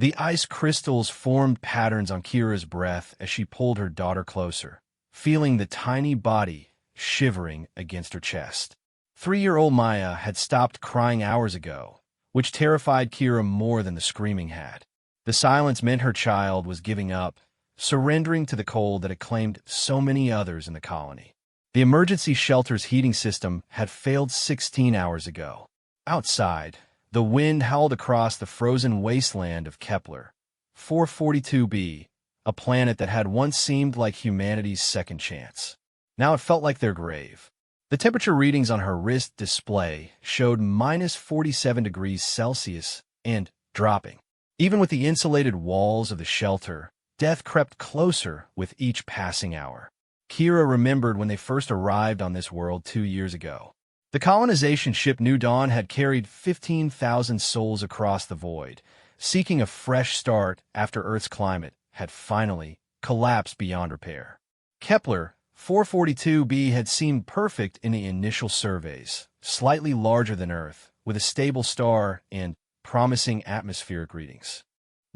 The ice crystals formed patterns on Kira's breath as she pulled her daughter closer, feeling the tiny body shivering against her chest. 3-year-old Maya had stopped crying hours ago, which terrified Kira more than the screaming had. The silence meant her child was giving up, surrendering to the cold that had claimed so many others in the colony. The emergency shelter's heating system had failed 16 hours ago. Outside, the wind howled across the frozen wasteland of Kepler 442b, a planet that had once seemed like humanity's second chance. Now it felt like their grave. The temperature readings on her wrist display showed -47 degrees Celsius and dropping. Even with the insulated walls of the shelter, death crept closer with each passing hour. Kira remembered when they first arrived on this world 2 years ago. The colonization ship New Dawn had carried 15,000 souls across the void, seeking a fresh start after Earth's climate had finally collapsed beyond repair. Kepler 442b had seemed perfect in the initial surveys, slightly larger than Earth, with a stable star and promising atmospheric readings.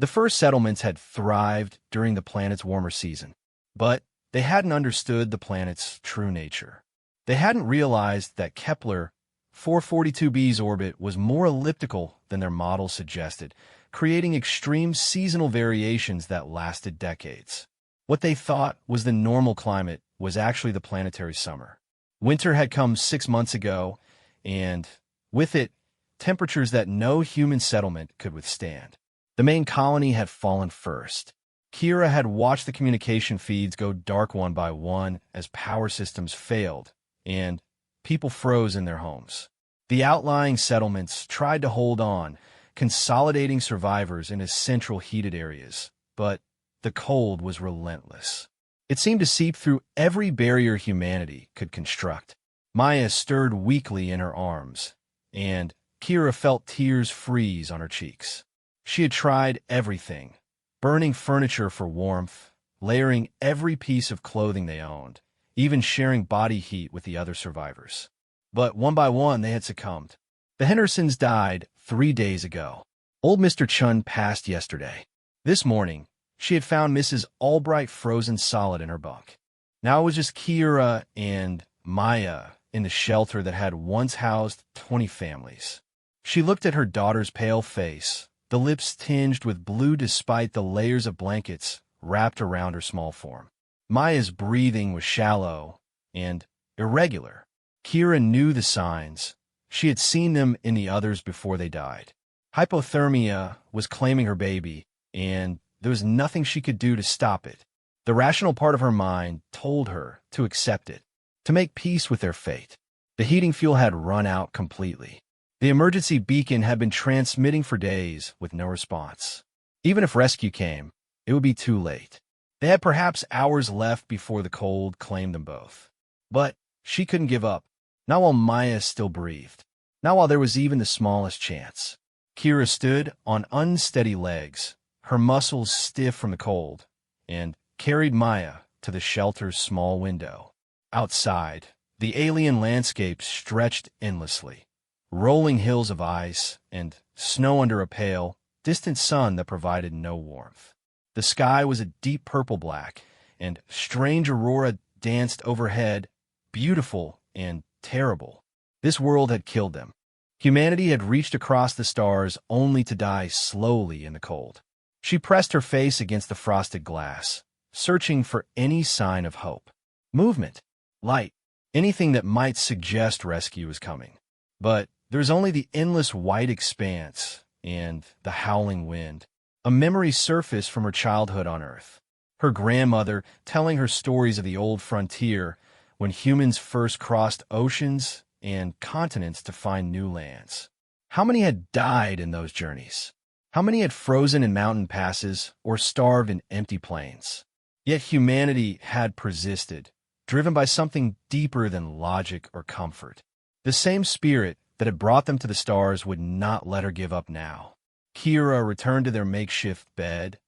The first settlements had thrived during the planet's warmer season, but they hadn't understood the planet's true nature. They hadn't realized that Kepler 442b's orbit was more elliptical than their models suggested, creating extreme seasonal variations that lasted decades. What they thought was the normal climate was actually the planetary summer. Winter had come 6 months ago, and with it, temperatures that no human settlement could withstand. The main colony had fallen first. Kira had watched the communication feeds go dark one by one as power systems failed, and people froze in their homes. The outlying settlements tried to hold on, consolidating survivors into central heated areas, but the cold was relentless. It seemed to seep through every barrier humanity could construct. Maya stirred weakly in her arms, and Kira felt tears freeze on her cheeks. She had tried everything, burning furniture for warmth, layering every piece of clothing they owned, even sharing body heat with the other survivors. But one by one, they had succumbed. The Hendersons died 3 days ago. Old Mr. Chun passed yesterday. This morning, she had found Mrs. Albright frozen solid in her bunk. Now it was just Kira and Maya in the shelter that had once housed 20 families. She looked at her daughter's pale face, the lips tinged with blue despite the layers of blankets wrapped around her small form. Maya's breathing was shallow and irregular. Kira knew the signs. She had seen them in the others before they died. Hypothermia was claiming her baby, and there was nothing she could do to stop it. The rational part of her mind told her to accept it, to make peace with their fate. The heating fuel had run out completely. The emergency beacon had been transmitting for days with no response. Even if rescue came, it would be too late. They had perhaps hours left before the cold claimed them both. But she couldn't give up, not while Maya still breathed, not while there was even the smallest chance. Kira stood on unsteady legs, her muscles stiff from the cold, and carried Maya to the shelter's small window. Outside, the alien landscape stretched endlessly, rolling hills of ice and snow under a pale, distant sun that provided no warmth. The sky was a deep purple-black, and strange aurora danced overhead, beautiful and terrible. This world had killed them. Humanity had reached across the stars only to die slowly in the cold. She pressed her face against the frosted glass, searching for any sign of hope. Movement, light, anything that might suggest rescue was coming. But there was only the endless white expanse and the howling wind. A memory surfaced from her childhood on Earth. Her grandmother telling her stories of the old frontier when humans first crossed oceans and continents to find new lands. How many had died in those journeys? How many had frozen in mountain passes or starved in empty plains? Yet humanity had persisted, driven by something deeper than logic or comfort. The same spirit that had brought them to the stars would not let her give up now. Kira returned to their makeshift bed,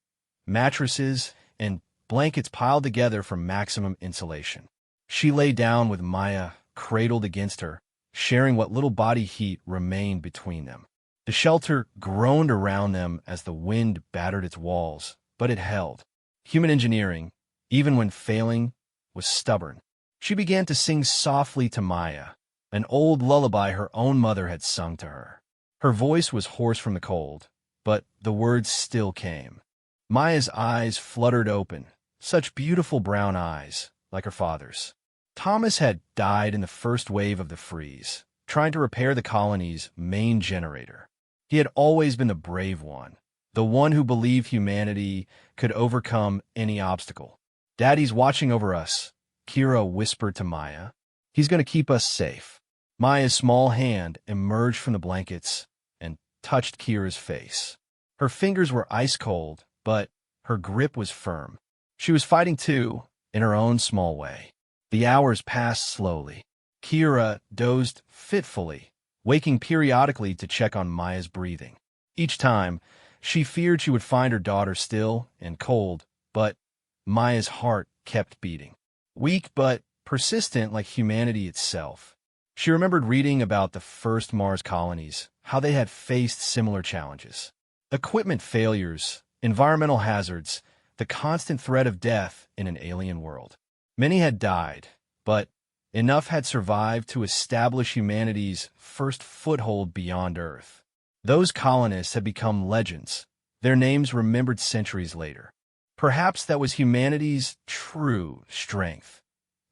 mattresses, and blankets piled together for maximum insulation. She lay down with Maya cradled against her, sharing what little body heat remained between them. The The shelter groaned around them as the wind battered its walls, but it held. Human engineering, even when failing, was stubborn. She began to sing softly to Maya, an old lullaby her own mother had sung to her. Her voice was hoarse from the cold, but the words still came. Maya's eyes fluttered open, such beautiful brown eyes, like her father's. Thomas had died in the first wave of the freeze, trying to repair the colony's main generator. He had always been the brave one, the one who believed humanity could overcome any obstacle. "Daddy's watching over us," Kira whispered to Maya. "He's going to keep us safe." Maya's small hand emerged from the blankets and touched Kira's face. Her fingers were ice cold, but her grip was firm. She was fighting too, in her own small way. The hours passed slowly. Kira dozed fitfully, waking periodically to check on Maya's breathing. Each time, she feared she would find her daughter still and cold, but Maya's heart kept beating. Weak but persistent like humanity itself. She remembered reading about the first Mars colonies, how they had faced similar challenges. Equipment failures, environmental hazards, the constant threat of death in an alien world. Many had died, but enough had survived to establish humanity's first foothold beyond Earth. Those colonists had become legends, their names remembered centuries later. Perhaps that was humanity's true strength.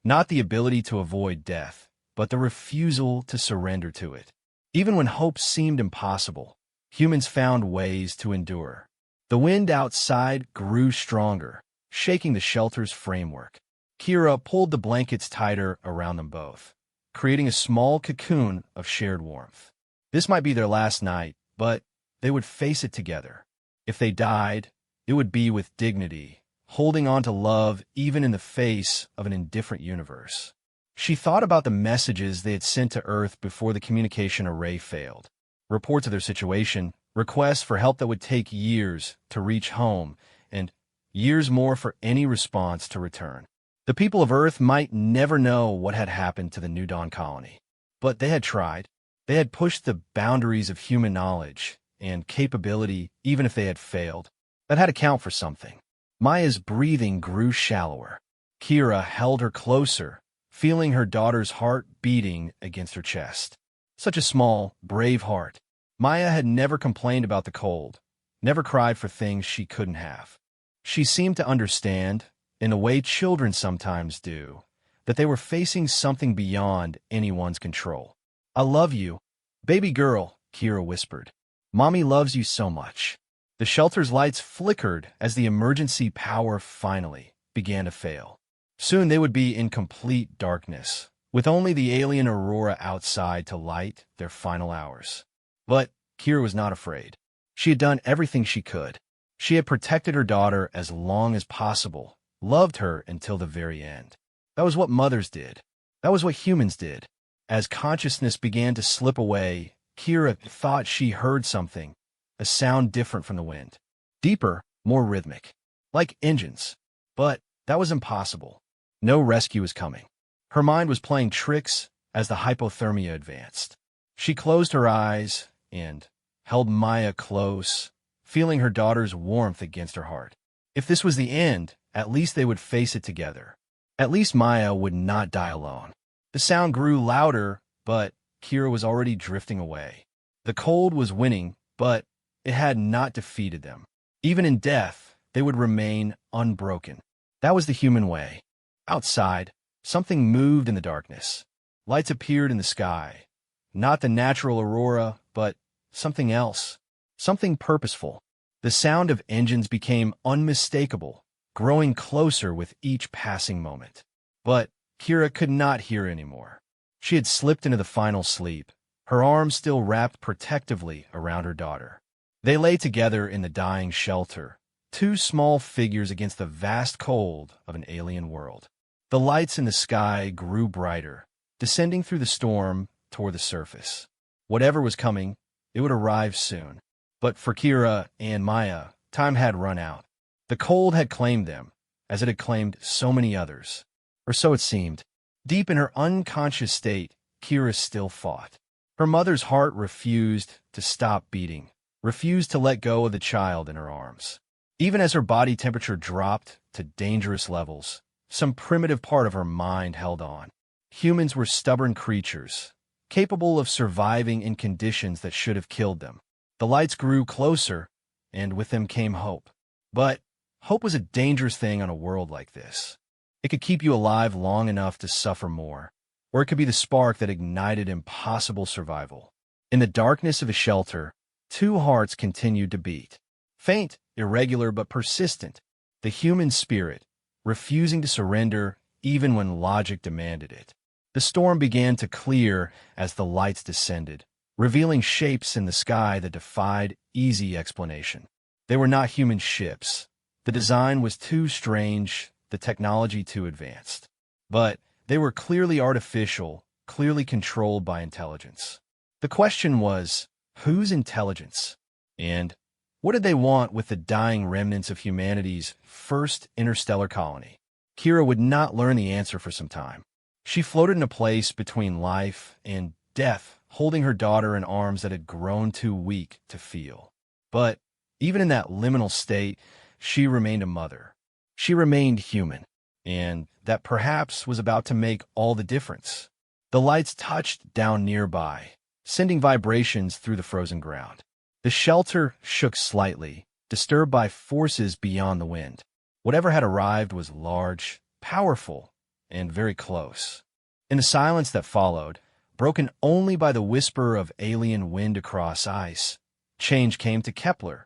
Not the ability to avoid death, but the refusal to surrender to it. Even when hope seemed impossible, humans found ways to endure. The wind outside grew stronger, shaking the shelter's framework. Kira pulled the blankets tighter around them both, creating a small cocoon of shared warmth. This might be their last night, but they would face it together. If they died, it would be with dignity, holding on to love even in the face of an indifferent universe. She thought about the messages they had sent to Earth before the communication array failed. Reports of their situation, requests for help that would take years to reach home, and years more for any response to return. The people of Earth might never know what had happened to the New Dawn colony, but they had tried. They had pushed the boundaries of human knowledge and capability even if they had failed. That had to count for something. Maya's breathing grew shallower. Kira held her closer, feeling her daughter's heart beating against her chest. Such a small, brave heart. Maya had never complained about the cold, never cried for things she couldn't have. She seemed to understand, in the way children sometimes do, that they were facing something beyond anyone's control. "I love you, baby girl," Kira whispered. "Mommy loves you so much." The shelter's lights flickered as the emergency power finally began to fail. Soon they would be in complete darkness, with only the alien aurora outside to light their final hours. But Kira was not afraid. She had done everything she could. She had protected her daughter as long as possible, loved her until the very end. That was what mothers did. That was what humans did. As consciousness began to slip away, Kira thought she heard something, a sound different from the wind. Deeper, more rhythmic. Like engines. But that was impossible. No rescue was coming. Her mind was playing tricks as the hypothermia advanced. She closed her eyes and held Maya close, feeling her daughter's warmth against her heart. If this was the end, at least they would face it together. At least Maya would not die alone. The sound grew louder, but Kira was already drifting away. The cold was winning, but it had not defeated them. Even in death, they would remain unbroken. That was the human way. Outside, something moved in the darkness. Lights appeared in the sky. Not the natural aurora, but something else. Something purposeful. The sound of engines became unmistakable, growing closer with each passing moment. But Kira could not hear anymore. She had slipped into the final sleep, her arms still wrapped protectively around her daughter. They lay together in the dying shelter, two small figures against the vast cold of an alien world. The lights in the sky grew brighter, descending through the storm toward the surface. Whatever was coming, it would arrive soon. But for Kira and Maya, time had run out. The cold had claimed them, as it had claimed so many others. Or so it seemed. Deep in her unconscious state, Kira still fought. Her mother's heart refused to stop beating, refused to let go of the child in her arms. Even as her body temperature dropped to dangerous levels, some primitive part of her mind held on. Humans were stubborn creatures, capable of surviving in conditions that should have killed them. The lights grew closer, and with them came hope. But hope was a dangerous thing on a world like this. It could keep you alive long enough to suffer more, or it could be the spark that ignited impossible survival. In the darkness of the shelter, two hearts continued to beat. Faint, irregular, but persistent. The human spirit, refusing to surrender even when logic demanded it. The storm began to clear as the lights descended, revealing shapes in the sky that defied easy explanation. They were not human ships. The design was too strange, the technology too advanced. But they were clearly artificial, clearly controlled by intelligence. The question was, whose intelligence? And what did they want with the dying remnants of humanity's first interstellar colony? Kira would not learn the answer for some time. She floated in a place between life and death, holding her daughter in arms that had grown too weak to feel. But even in that liminal state, she remained a mother. She remained human, and that perhaps was about to make all the difference. The lights touched down nearby, sending vibrations through the frozen ground. The shelter shook slightly, disturbed by forces beyond the wind. Whatever had arrived was large, powerful, and very close. In the silence that followed, broken only by the whisper of alien wind across ice, change came to Kepler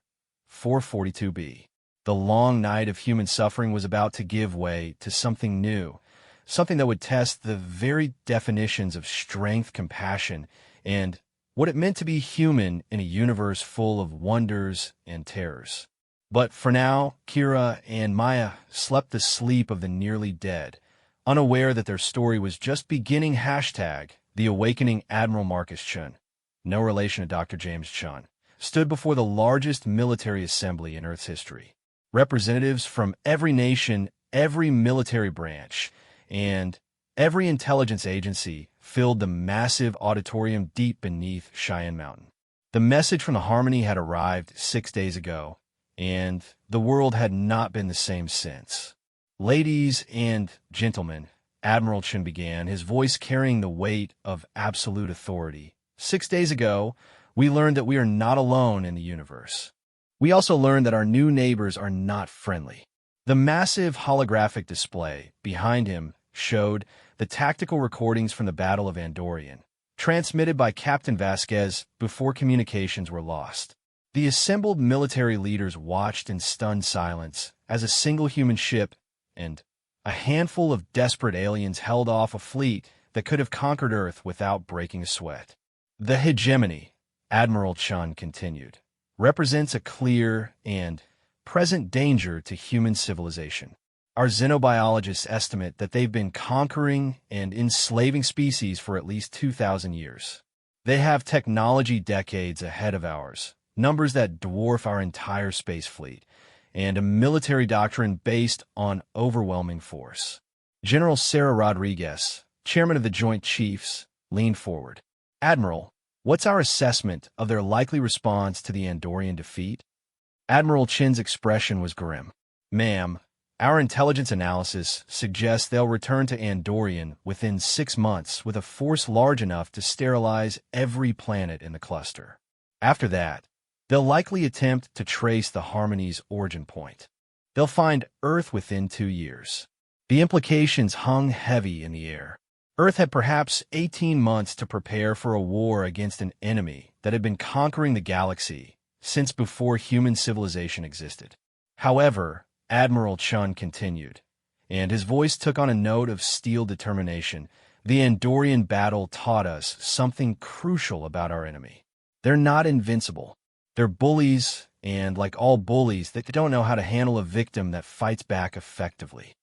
442b. The long night of human suffering was about to give way to something new, something that would test the very definitions of strength, compassion, and what it meant to be human in a universe full of wonders and terrors. But for now, Kira and Maya slept the sleep of the nearly dead, unaware that their story was just beginning. The awakening Admiral Marcus Chun, no relation to Dr. James Chun, stood before the largest military assembly in Earth's history. Representatives from every nation, every military branch, and every intelligence agency filled the massive auditorium deep beneath Cheyenne Mountain. The message from the Harmony had arrived 6 days ago, and the world had not been the same since. Ladies and gentlemen, Admiral Chen began, his voice carrying the weight of absolute authority. 6 days ago, we learned that we are not alone in the universe. We also learned that our new neighbors are not friendly. The massive holographic display behind him showed the tactical recordings from the Battle of Andorian, transmitted by Captain Vasquez before communications were lost. The assembled military leaders watched in stunned silence as a single human ship and a handful of desperate aliens held off a fleet that could have conquered Earth without breaking a sweat. The hegemony, Admiral Chun continued, represents a clear and present danger to human civilization. Our xenobiologists estimate that they've been conquering and enslaving species for at least 2,000 years. They have technology decades ahead of ours, numbers that dwarf our entire space fleet, and a military doctrine based on overwhelming force. General Sarah Rodriguez, chairman of the Joint Chiefs, leaned forward. Admiral, what's our assessment of their likely response to the Andorian defeat? Admiral Chin's expression was grim. Ma'am, our intelligence analysis suggests they'll return to Andorian within 6 months with a force large enough to sterilize every planet in the cluster. After that, they'll likely attempt to trace the Harmony's origin point. They'll find Earth within 2 years. The implications hung heavy in the air. Earth had perhaps 18 months to prepare for a war against an enemy that had been conquering the galaxy since before human civilization existed. However, Admiral Chun continued, and his voice took on a note of steel determination. The Andorian battle taught us something crucial about our enemy. They're not invincible. They're bullies, and like all bullies, they don't know how to handle a victim that fights back effectively.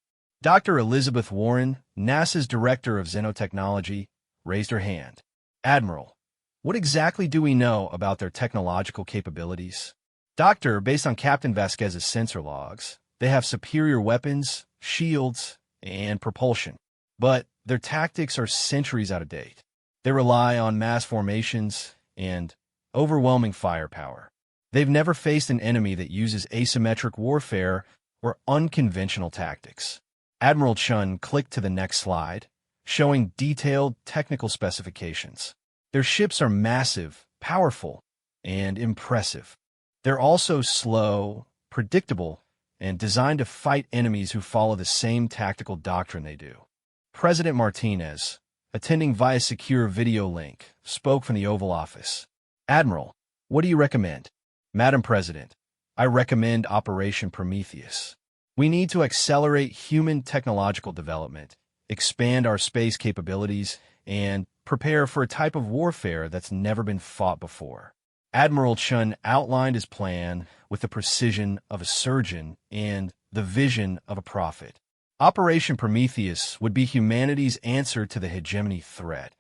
Dr. Elizabeth Warren, NASA's Director of Xenotechnology, raised her hand. Admiral, what exactly do we know about their technological capabilities? Doctor, based on Captain Vasquez's sensor logs, they have superior weapons, shields, and propulsion. But their tactics are centuries out of date. They rely on mass formations and overwhelming firepower. They've never faced an enemy that uses asymmetric warfare or unconventional tactics. Admiral Chun clicked to the next slide, showing detailed technical specifications. Their ships are massive, powerful, and impressive. They're also slow, predictable, and designed to fight enemies who follow the same tactical doctrine they do. President Martinez, attending via secure video link, spoke from the Oval Office. Admiral, what do you recommend? Madam President, I recommend Operation Prometheus. We need to accelerate human technological development, expand our space capabilities, and prepare for a type of warfare that's never been fought before. Admiral Chun outlined his plan with the precision of a surgeon and the vision of a prophet. Operation Prometheus would be humanity's answer to the hegemony threat,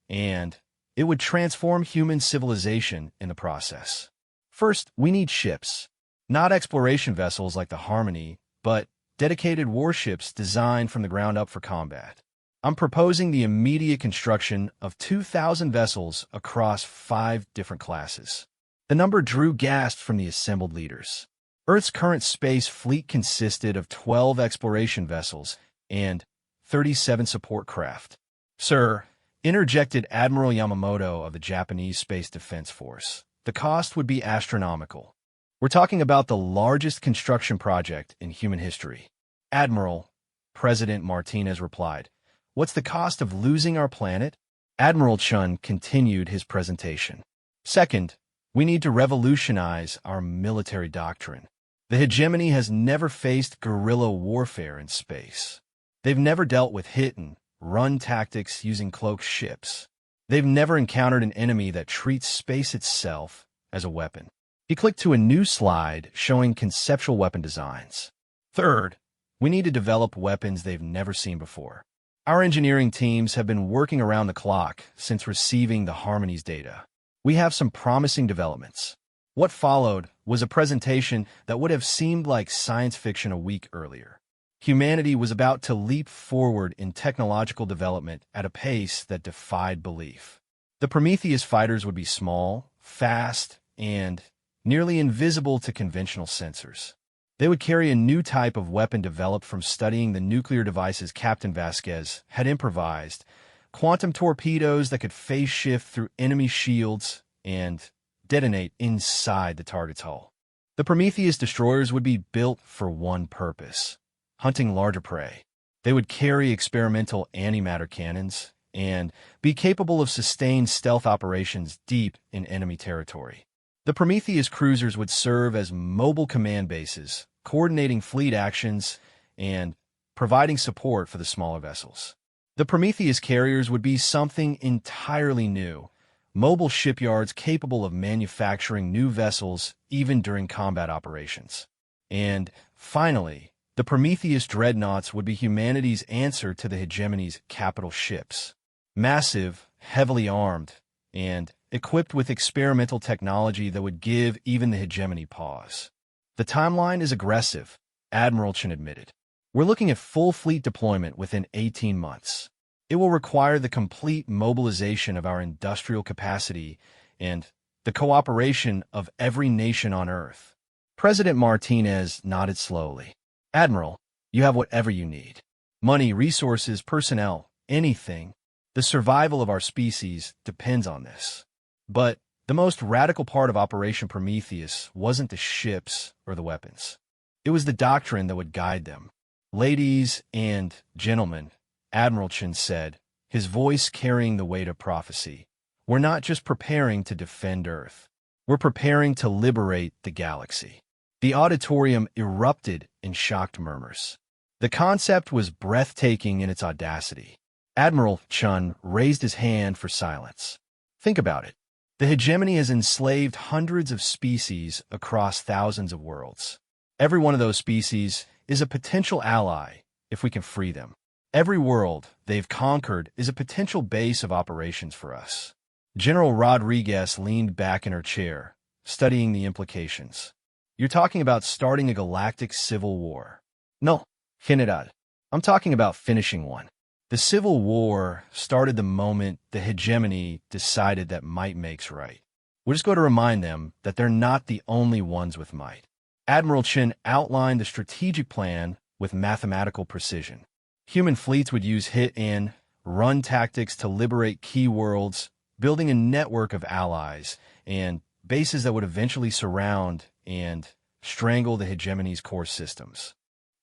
and it would transform human civilization in the process. First, we need ships. Not exploration vessels like the Harmony, but dedicated warships designed from the ground up for combat. I'm proposing the immediate construction of 2,000 vessels across 5 different classes. The number drew gasps from the assembled leaders. Earth's current space fleet consisted of 12 exploration vessels and 37 support craft. Sir, interjected Admiral Yamamoto of the Japanese Space Defense Force, the cost would be astronomical. We're talking about the largest construction project in human history. Admiral, President Martinez replied, what's the cost of losing our planet? Admiral Chun continued his presentation. Second, we need to revolutionize our military doctrine. The hegemony has never faced guerrilla warfare in space. They've never dealt with hit-and-run tactics using cloaked ships. They've never encountered an enemy that treats space itself as a weapon. He clicked to a new slide showing conceptual weapon designs. Third, we need to develop weapons they've never seen before. Our engineering teams have been working around the clock since receiving the Harmony's data. We have some promising developments. What followed was a presentation that would have seemed like science fiction a week earlier. Humanity was about to leap forward in technological development at a pace that defied belief. The Prometheus fighters would be small, fast, and nearly invisible to conventional sensors. They would carry a new type of weapon developed from studying the nuclear devices Captain Vasquez had improvised, quantum torpedoes that could phase shift through enemy shields and detonate inside the target's hull. The Prometheus destroyers would be built for one purpose: hunting larger prey. They would carry experimental antimatter cannons and be capable of sustained stealth operations deep in enemy territory. The Prometheus cruisers would serve as mobile command bases, coordinating fleet actions and providing support for the smaller vessels. The Prometheus carriers would be something entirely new, mobile shipyards capable of manufacturing new vessels even during combat operations. And finally, the Prometheus dreadnoughts would be humanity's answer to the hegemony's capital ships. Massive, heavily armed, and equipped with experimental technology that would give even the hegemony pause. The timeline is aggressive, Admiral Chen admitted. We're looking at full fleet deployment within 18 months. It will require the complete mobilization of our industrial capacity and the cooperation of every nation on Earth. President Martinez nodded slowly. Admiral, you have whatever you need. Money, resources, personnel, anything. The survival of our species depends on this. But the most radical part of Operation Prometheus wasn't the ships or the weapons. It was the doctrine that would guide them. Ladies and gentlemen, Admiral Chen said, his voice carrying the weight of prophecy, we're not just preparing to defend Earth. We're preparing to liberate the galaxy. The auditorium erupted in shocked murmurs. The concept was breathtaking in its audacity. Admiral Chun raised his hand for silence. Think about it. The hegemony has enslaved hundreds of species across thousands of worlds. Every one of those species is a potential ally if we can free them. Every world they've conquered is a potential base of operations for us. General Rodriguez leaned back in her chair, studying the implications. You're talking about starting a galactic civil war. No, General. I'm talking about finishing one. The Civil War started the moment the hegemony decided that might makes right. We're just going to remind them that they're not the only ones with might. Admiral Chen outlined the strategic plan with mathematical precision. Human fleets would use hit-and-run tactics to liberate key worlds, building a network of allies and bases that would eventually surround and strangle the hegemony's core systems.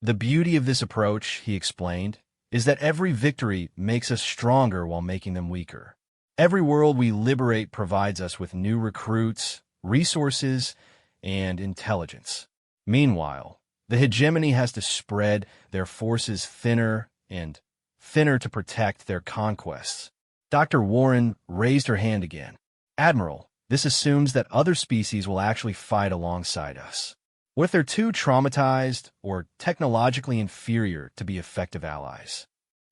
The beauty of this approach, he explained, is that every victory makes us stronger while making them weaker. Every world we liberate provides us with new recruits, resources, and intelligence. Meanwhile, the hegemony has to spread their forces thinner and thinner to protect their conquests. Dr. Warren raised her hand again. Admiral, this assumes that other species will actually fight alongside us. What if they're too traumatized or technologically inferior to be effective allies?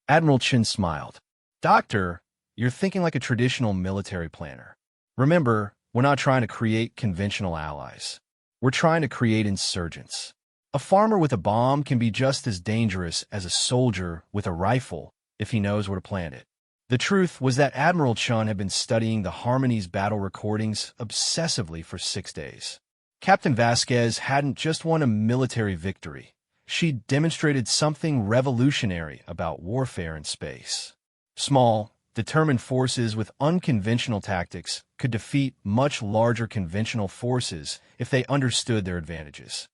Admiral Chen smiled. Doctor, you're thinking like a traditional military planner. Remember, we're not trying to create conventional allies. We're trying to create insurgents. A farmer with a bomb can be just as dangerous as a soldier with a rifle if he knows where to plant it. The truth was that Admiral Chen had been studying the Harmony's battle recordings obsessively for 6 days. Captain Vasquez hadn't just won a military victory. She demonstrated something revolutionary about warfare in space. Small, determined forces with unconventional tactics could defeat much larger conventional forces if they understood their advantages.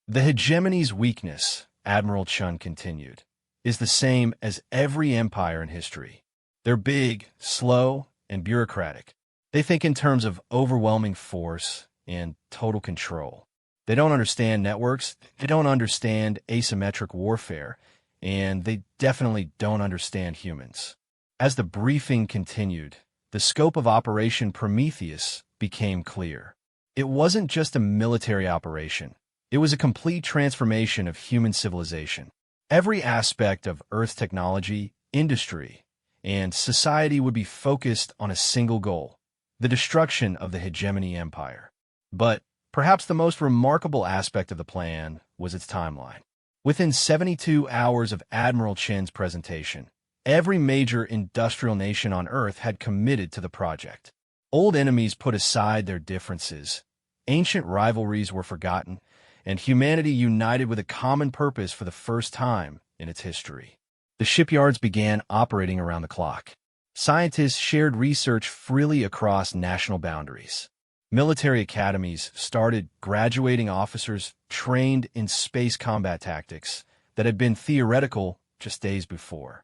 The hegemony's weakness, Admiral Chen continued, is the same as every empire in history. They're big, slow, and bureaucratic. They think in terms of overwhelming force and total control. They don't understand networks, they don't understand asymmetric warfare, and they definitely don't understand humans. As the briefing continued, the scope of Operation Prometheus became clear. It wasn't just a military operation. It was a complete transformation of human civilization. Every aspect of Earth's technology, industry, and society would be focused on a single goal: the destruction of the hegemony empire. But perhaps the most remarkable aspect of the plan was its timeline. Within 72 hours of Admiral Chen's presentation, every major industrial nation on Earth had committed to the project. Old enemies put aside their differences, ancient rivalries were forgotten, and humanity united with a common purpose for the first time in its history. The shipyards began operating around the clock. Scientists shared research freely across national boundaries. Military academies started graduating officers trained in space combat tactics that had been theoretical just days before.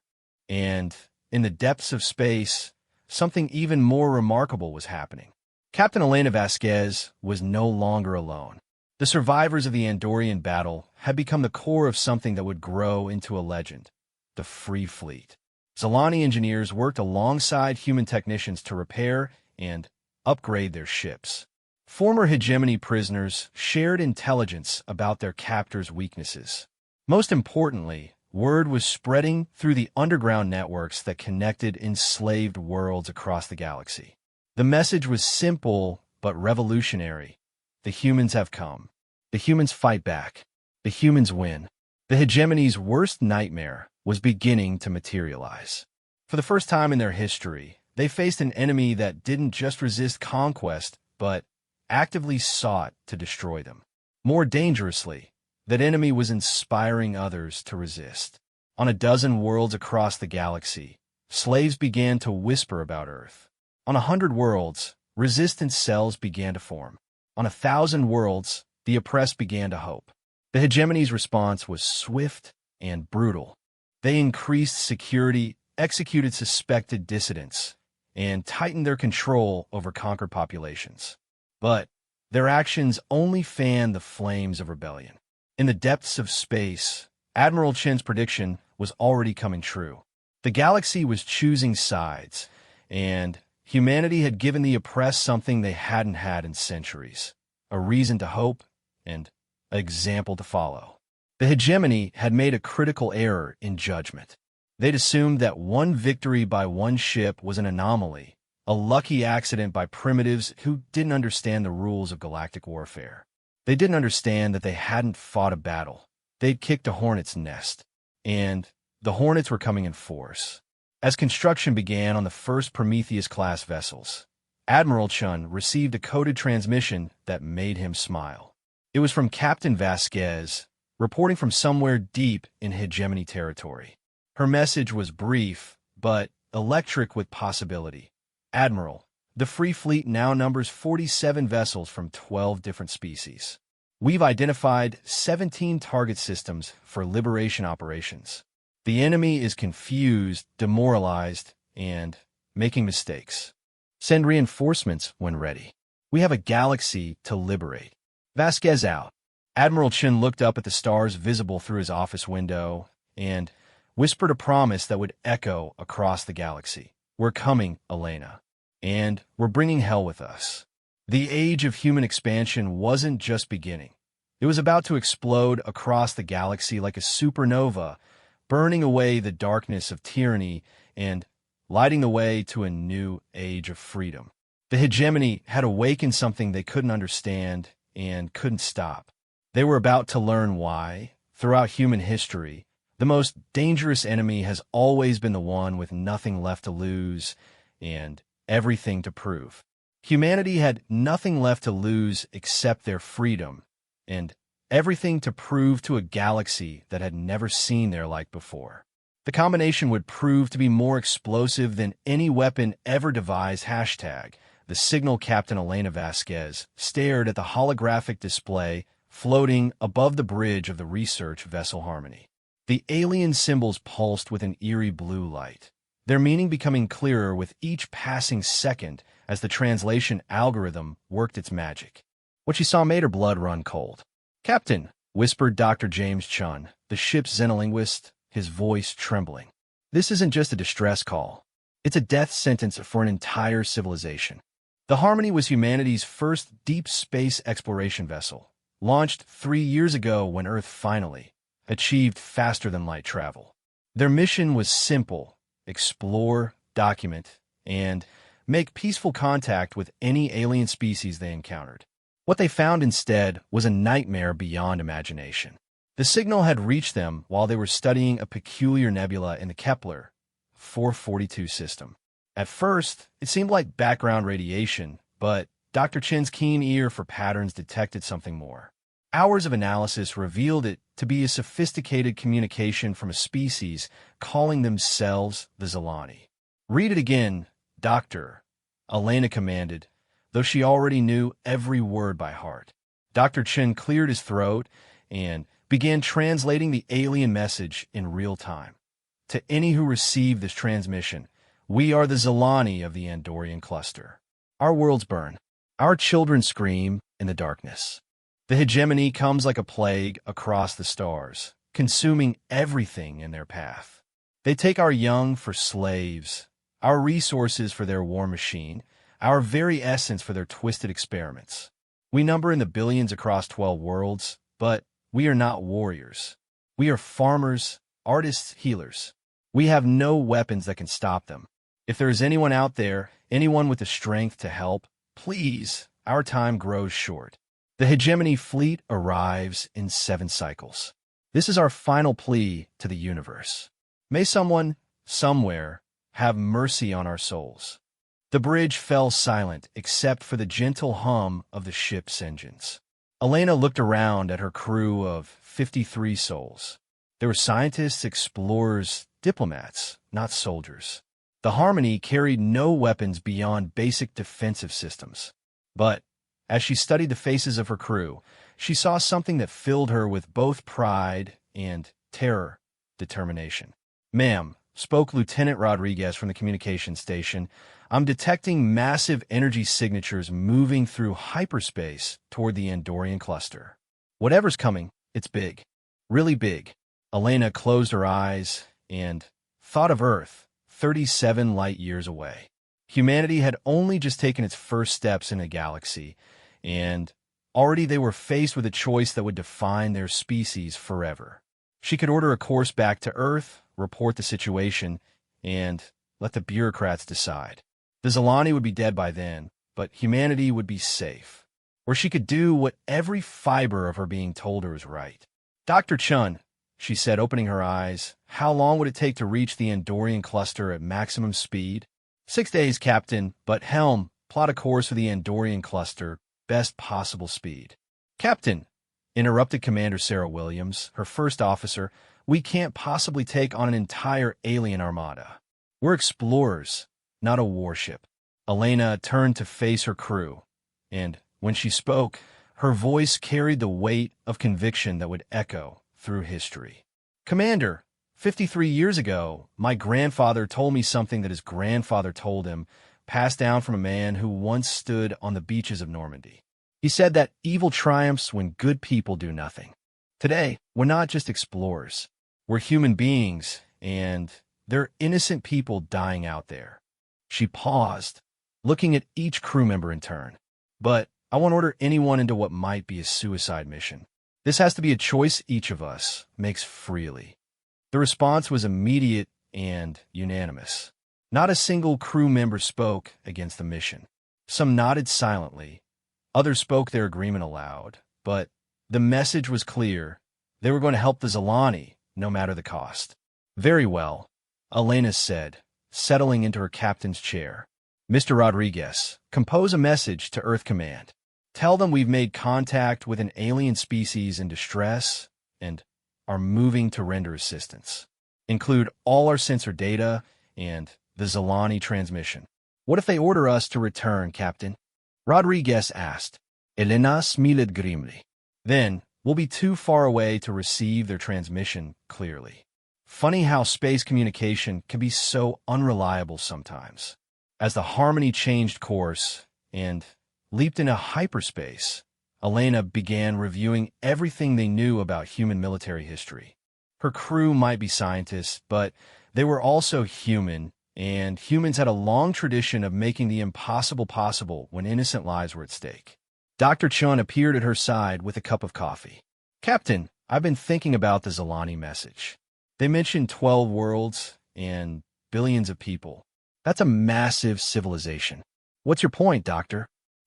And in the depths of space, something even more remarkable was happening. Captain Elena Vasquez was no longer alone. The survivors of the Andorian battle had become the core of something that would grow into a legend: the Free Fleet. Zalani engineers worked alongside human technicians to repair and upgrade their ships. Former hegemony prisoners shared intelligence about their captors' weaknesses. Most importantly, word was spreading through the underground networks that connected enslaved worlds across the galaxy. The message was simple but revolutionary. The humans have come. The humans fight back. The humans win. The hegemony's worst nightmare was beginning to materialize. For the first time in their history, they faced an enemy that didn't just resist conquest, but actively sought to destroy them. More dangerously, that enemy was inspiring others to resist. On a dozen worlds across the galaxy, slaves began to whisper about Earth. On 100 worlds, resistance cells began to form. On 1,000 worlds, the oppressed began to hope. The hegemony's response was swift and brutal. They increased security, executed suspected dissidents, and tightened their control over conquered populations. But their actions only fanned the flames of rebellion. In the depths of space, Admiral Chen's prediction was already coming true. The galaxy was choosing sides, and humanity had given the oppressed something they hadn't had in centuries: a reason to hope and an example to follow. The hegemony had made a critical error in judgment. They'd assumed that one victory by one ship was an anomaly, a lucky accident by primitives who didn't understand the rules of galactic warfare. They didn't understand that they hadn't fought a battle. They'd kicked a hornet's nest, and the hornets were coming in force. As construction began on the first Prometheus-class vessels, Admiral Chun received a coded transmission that made him smile. It was from Captain Vasquez, reporting from somewhere deep in hegemony territory. Her message was brief, but electric with possibility. Admiral, the Free Fleet now numbers 47 vessels from 12 different species. We've identified 17 target systems for liberation operations. The enemy is confused, demoralized, and making mistakes. Send reinforcements when ready. We have a galaxy to liberate. Vasquez out. Admiral Chin looked up at the stars visible through his office window and whispered a promise that would echo across the galaxy. We're coming, Elena. And we're bringing hell with us. The age of human expansion wasn't just beginning. It was about to explode across the galaxy like a supernova, burning away the darkness of tyranny and lighting the way to a new age of freedom. The hegemony had awakened something they couldn't understand and couldn't stop. They were about to learn why, throughout human history, the most dangerous enemy has always been the one with nothing left to lose and everything to prove. Humanity had nothing left to lose except their freedom, and everything to prove to a galaxy that had never seen their like before. The combination would prove to be more explosive than any weapon ever devised. The signal Captain Elena Vasquez stared at the holographic display floating above the bridge of the research vessel Harmony. The alien symbols pulsed with an eerie blue light, their meaning becoming clearer with each passing second as the translation algorithm worked its magic. What she saw made her blood run cold. "Captain," whispered Dr. James Chun, the ship's xenolinguist, his voice trembling. "This isn't just a distress call. It's a death sentence for an entire civilization." The Harmony was humanity's first deep space exploration vessel, launched 3 years ago when Earth finally achieved faster-than-light travel. Their mission was simple: explore, document, and make peaceful contact with any alien species they encountered. What they found instead was a nightmare beyond imagination. The signal had reached them while they were studying a peculiar nebula in the Kepler 442 system. At first, it seemed like background radiation, but Dr. Chin's keen ear for patterns detected something more. Hours of analysis revealed it to be a sophisticated communication from a species calling themselves the Zilani. "Read it again, Doctor," Elena commanded, though she already knew every word by heart. Dr. Chin cleared his throat and began translating the alien message in real time. "To any who receive this transmission, we are the Zilani of the Andorian cluster. Our worlds burn. Our children scream in the darkness. The hegemony comes like a plague across the stars, consuming everything in their path. They take our young for slaves, our resources for their war machine, our very essence for their twisted experiments. We number in the billions across 12 worlds, but we are not warriors. We are farmers, artists, healers. We have no weapons that can stop them. If there is anyone out there, anyone with the strength to help, please, our time grows short. The hegemony fleet arrives in 7 cycles. This is our final plea to the universe. May someone, somewhere, have mercy on our souls." The bridge fell silent except for the gentle hum of the ship's engines. Elena looked around at her crew of 53 souls. They were scientists, explorers, diplomats, not soldiers. The Harmony carried no weapons beyond basic defensive systems. But as she studied the faces of her crew, she saw something that filled her with both pride and terror, determination. "Ma'am," spoke Lieutenant Rodriguez from the communications station, "I'm detecting massive energy signatures moving through hyperspace toward the Andorian cluster. Whatever's coming, it's big. Really big." Elena closed her eyes and thought of Earth, 37 light years away. Humanity had only just taken its first steps in a galaxy, and already they were faced with a choice that would define their species forever. She could order a course back to Earth, report the situation, and let the bureaucrats decide. The Zilani would be dead by then, but humanity would be safe. Or she could do what every fiber of her being told her was right. "Dr. Chun," she said, opening her eyes. How long would it take to reach the Andorian cluster at maximum speed? 6 days, Captain, but helm, plot a course for the Andorian cluster, best possible speed. Captain, interrupted Commander Sarah Williams, her first officer, we can't possibly take on an entire alien armada. We're explorers, not a warship. Elena turned to face her crew, and when she spoke, her voice carried the weight of conviction that would echo through history. Commander, 53 years ago, my grandfather told me something that his grandfather told him, passed down from a man who once stood on the beaches of Normandy. He said that evil triumphs when good people do nothing. Today, we're not just explorers. We're human beings, and there are innocent people dying out there. She paused, looking at each crew member in turn. But I won't order anyone into what might be a suicide mission. This has to be a choice each of us makes freely. The response was immediate and unanimous. Not a single crew member spoke against the mission. Some nodded silently. Others spoke their agreement aloud. But the message was clear. They were going to help the Zalani, no matter the cost. Very well, Elena said, settling into her captain's chair. Mr. Rodriguez, compose a message to Earth Command. Tell them we've made contact with an alien species in distress and are moving to render assistance. Include all our sensor data and the Zalani transmission. What if they order us to return, Captain? Rodriguez asked. Elena smiled grimly. Then, we'll be too far away to receive their transmission clearly. Funny how space communication can be so unreliable sometimes. As the Harmony changed course and leaped into hyperspace, Elena began reviewing everything they knew about human military history. Her crew might be scientists, but they were also human, and humans had a long tradition of making the impossible possible when innocent lives were at stake. Dr. Chun appeared at her side with a cup of coffee. Captain, I've been thinking about the Zalani message. They mentioned 12 worlds and billions of people. That's a massive civilization. What's your point, Doctor?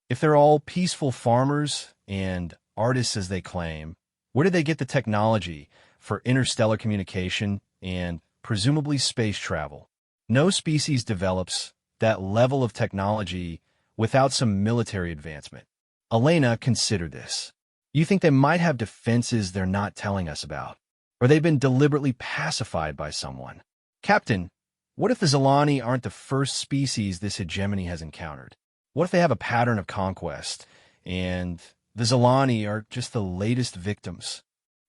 If they're all peaceful farmers and artists as they claim, where did they get the technology for interstellar communication and presumably space travel? No species develops that level of technology without some military advancement. Elena considered this. You think they might have defenses they're not telling us about? Or they've been deliberately pacified by someone? Captain, what if the Zalani aren't the first species this hegemony has encountered? What if they have a pattern of conquest, and the Zalani are just the latest victims?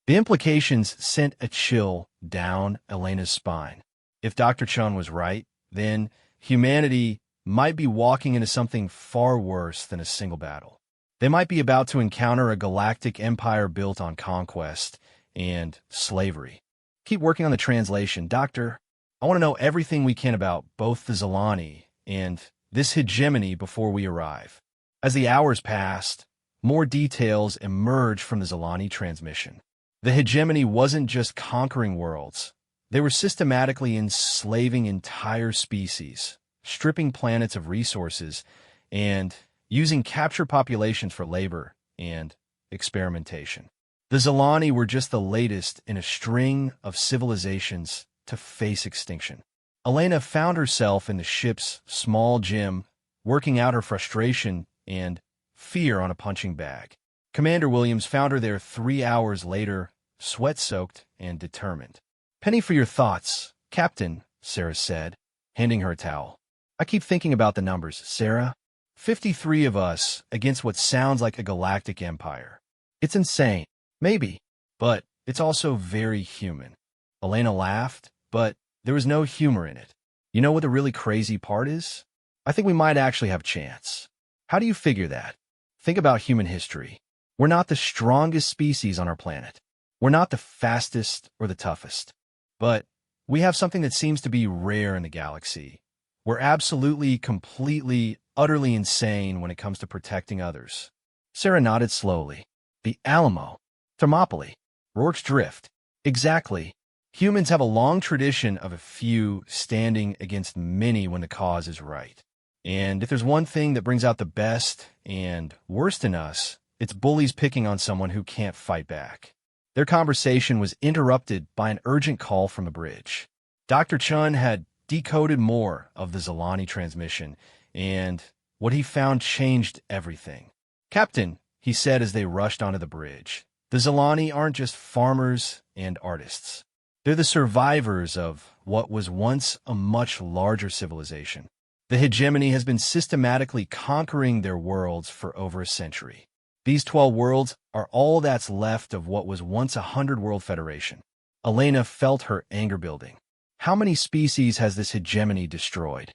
The implications sent a chill down Elena's spine. If Dr. Chun was right, then humanity might be walking into something far worse than a single battle. They might be about to encounter a galactic empire built on conquest and slavery. Keep working on the translation, Doctor. I want to know everything we can about both the Zalani and this hegemony before we arrive. As the hours passed, more details emerged from the Zalani transmission. The hegemony wasn't just conquering worlds. They were systematically enslaving entire species, stripping planets of resources, and using captured populations for labor and experimentation. The Zalani were just the latest in a string of civilizations to face extinction. Elena found herself in the ship's small gym, working out her frustration and fear on a punching bag. Commander Williams found her there 3 hours later, sweat-soaked and determined. Penny for your thoughts, Captain, Sarah said, handing her a towel. I keep thinking about the numbers, Sarah. 53 of us against what sounds like a galactic empire. It's insane, maybe, but it's also very human. Elena laughed, but there was no humor in it. You know what the really crazy part is? I think we might actually have a chance. How do you figure that? Think about human history. We're not the strongest species on our planet. We're not the fastest or the toughest. But we have something that seems to be rare in the galaxy. We're absolutely, completely, utterly insane when it comes to protecting others. Sarah nodded slowly. The Alamo, Thermopylae, Rorke's Drift. Exactly. Humans have a long tradition of a few standing against many when the cause is right. And if there's one thing that brings out the best and worst in us, it's bullies picking on someone who can't fight back. Their conversation was interrupted by an urgent call from the bridge. Dr. Chun had decoded more of the Zilani transmission, and what he found changed everything. "Captain," he said as they rushed onto the bridge, "the Zilani aren't just farmers and artists. They're the survivors of what was once a much larger civilization. The hegemony has been systematically conquering their worlds for over a century. These 12 worlds are all that's left of what was once a 100-world federation." Elena felt her anger building. How many species has this hegemony destroyed?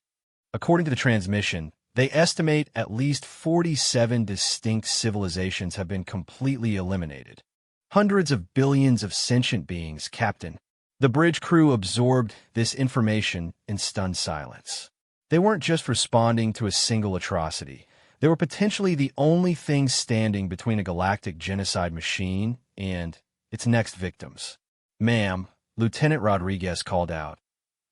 According to the transmission, they estimate at least 47 distinct civilizations have been completely eliminated. Hundreds of billions of sentient beings, Captain. The bridge crew absorbed this information in stunned silence. They weren't just responding to a single atrocity. They were potentially the only thing standing between a galactic genocide machine and its next victims. "Ma'am," Lieutenant Rodriguez called out,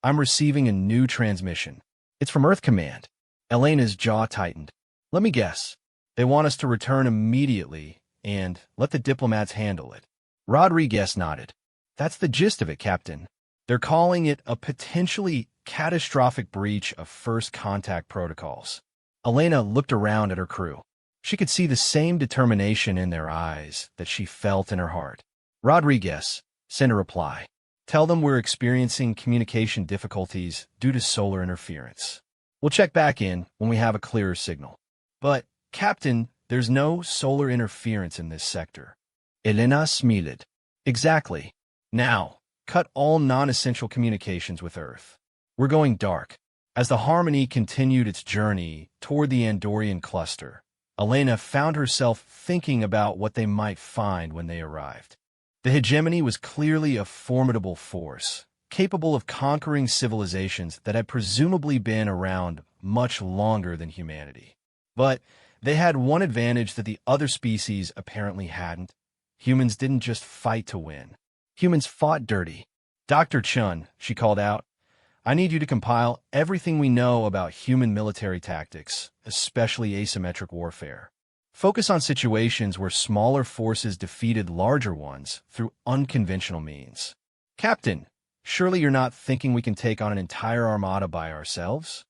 "I'm receiving a new transmission. It's from Earth Command." Elena's jaw tightened. "Let me guess. They want us to return immediately and let the diplomats handle it." Rodriguez nodded. "That's the gist of it, Captain. They're calling it a potentially catastrophic breach of first contact protocols." Elena looked around at her crew. She could see the same determination in their eyes that she felt in her heart. "Rodriguez, send a reply. Tell them we're experiencing communication difficulties due to solar interference. We'll check back in when we have a clearer signal." "But, Captain, there's no solar interference in this sector." Elena smiled. "Exactly. Now, cut all non-essential communications with Earth. We're going dark." As the Harmony continued its journey toward the Andorian cluster, Elena found herself thinking about what they might find when they arrived. The hegemony was clearly a formidable force, capable of conquering civilizations that had presumably been around much longer than humanity. But they had one advantage that the other species apparently hadn't. Humans didn't just fight to win. Humans fought dirty. "Dr. Chun," she called out, "I need you to compile everything we know about human military tactics, especially asymmetric warfare. Focus on situations where smaller forces defeated larger ones through unconventional means." "Captain, surely you're not thinking we can take on an entire armada by ourselves?"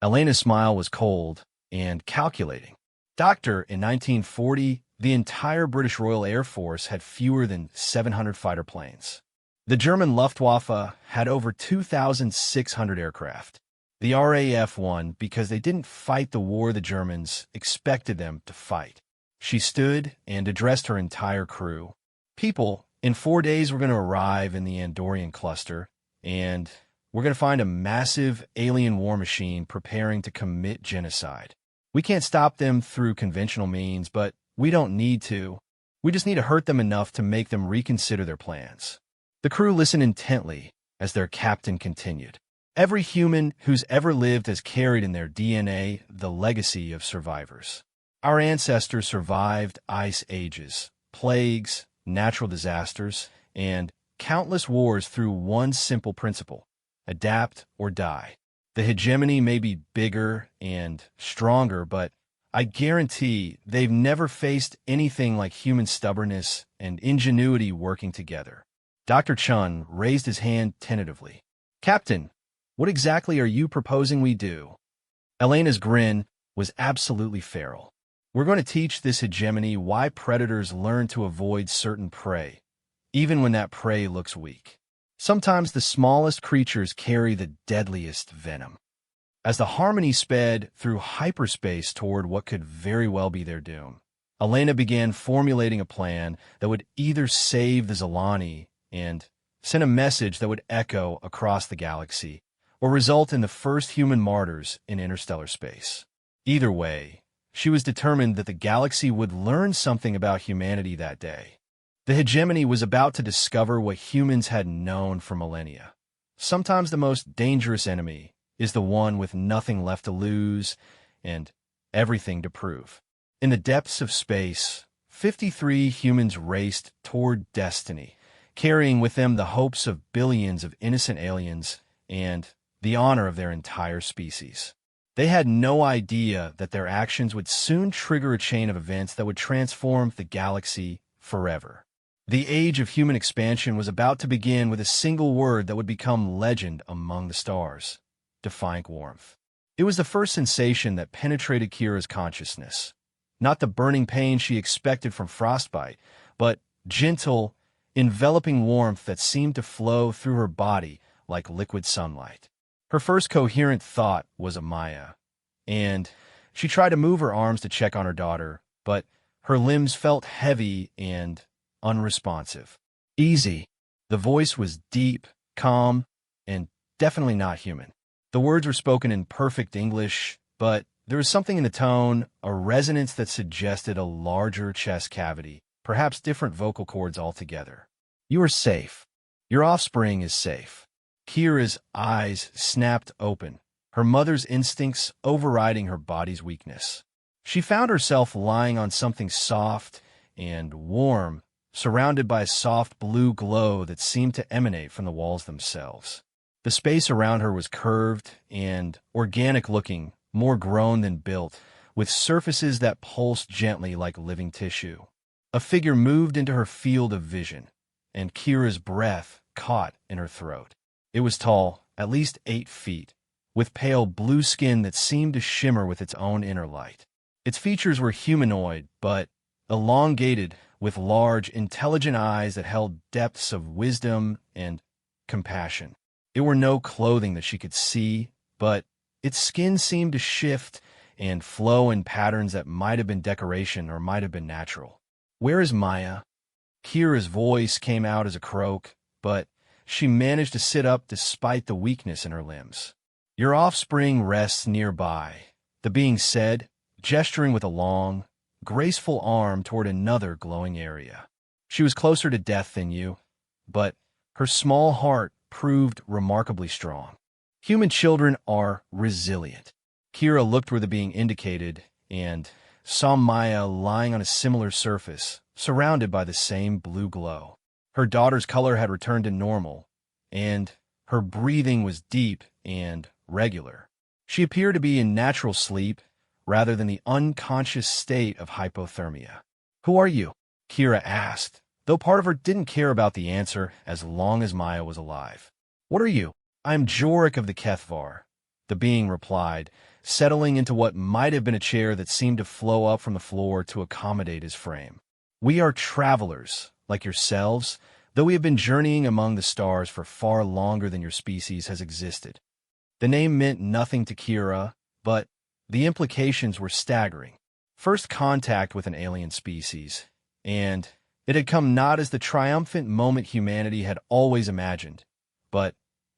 Elena's smile was cold and calculating. "Doctor, in 1940, the entire British Royal Air Force had fewer than 700 fighter planes. The German Luftwaffe had over 2,600 aircraft. The RAF won because they didn't fight the war the Germans expected them to fight." She stood and addressed her entire crew. "People, in 4 days we're going to arrive in the Andorian cluster, and we're going to find a massive alien war machine preparing to commit genocide. We can't stop them through conventional means, but we don't need to. We just need to hurt them enough to make them reconsider their plans." The crew listened intently as their captain continued. "Every human who's ever lived has carried in their DNA the legacy of survivors. Our ancestors survived ice ages, plagues, natural disasters, and countless wars through one simple principle: adapt or die. The hegemony may be bigger and stronger, but I guarantee they've never faced anything like human stubbornness and ingenuity working together." Dr. Chun raised his hand tentatively. "Captain, what exactly are you proposing we do?" Elena's grin was absolutely feral. "We're going to teach this hegemony why predators learn to avoid certain prey, even when that prey looks weak. Sometimes the smallest creatures carry the deadliest venom." As the Harmony sped through hyperspace toward what could very well be their doom, Elena began formulating a plan that would either save the Zilani and send a message that would echo across the galaxy, or result in the first human martyrs in interstellar space. Either way, she was determined that the galaxy would learn something about humanity that day. The hegemony was about to discover what humans had known for millennia. Sometimes the most dangerous enemy is the one with nothing left to lose and everything to prove. In the depths of space, 53 humans raced toward destiny, carrying with them the hopes of billions of innocent aliens and the honor of their entire species. They had no idea that their actions would soon trigger a chain of events that would transform the galaxy forever. The age of human expansion was about to begin with a single word that would become legend among the stars: defiant warmth. It was the first sensation that penetrated Kira's consciousness. Not the burning pain she expected from frostbite, but gentle, enveloping warmth that seemed to flow through her body like liquid sunlight. Her first coherent thought was of Maya, and she tried to move her arms to check on her daughter, but her limbs felt heavy and unresponsive. Easy. The voice was deep, calm, and definitely not human. The words were spoken in perfect English, but there was something in the tone, a resonance that suggested a larger chest cavity, perhaps different vocal cords altogether. You are safe. Your offspring is safe. Kira's eyes snapped open, her mother's instincts overriding her body's weakness. She found herself lying on something soft and warm, surrounded by a soft blue glow that seemed to emanate from the walls themselves. The space around her was curved and organic-looking, more grown than built, with surfaces that pulsed gently like living tissue. A figure moved into her field of vision, and Kira's breath caught in her throat. It was tall, at least 8 feet, with pale blue skin that seemed to shimmer with its own inner light. Its features were humanoid, but elongated, with large, intelligent eyes that held depths of wisdom and compassion. It were no clothing that she could see, but its skin seemed to shift and flow in patterns that might have been decoration or might have been natural. "Where is Maya?" Kira's voice came out as a croak, but she managed to sit up despite the weakness in her limbs. "Your offspring rests nearby," the being said, gesturing with a long, graceful arm toward another glowing area. "She was closer to death than you, but her small heart proved remarkably strong. Human children are resilient." Kira looked where the being indicated and saw Maya lying on a similar surface, surrounded by the same blue glow. Her daughter's color had returned to normal, and her breathing was deep and regular. She appeared to be in natural sleep rather than the unconscious state of hypothermia. "Who are you?" Kira asked, though part of her didn't care about the answer as long as Maya was alive. "What are you?" "I'm Jorik of the Kethvar," the being replied, settling into what might have been a chair that seemed to flow up from the floor to accommodate his frame. "We are travelers, like yourselves, though we have been journeying among the stars for far longer than your species has existed." The name meant nothing to Kira, but the implications were staggering. First contact with an alien species, and it had come not as the triumphant moment humanity had always imagined, but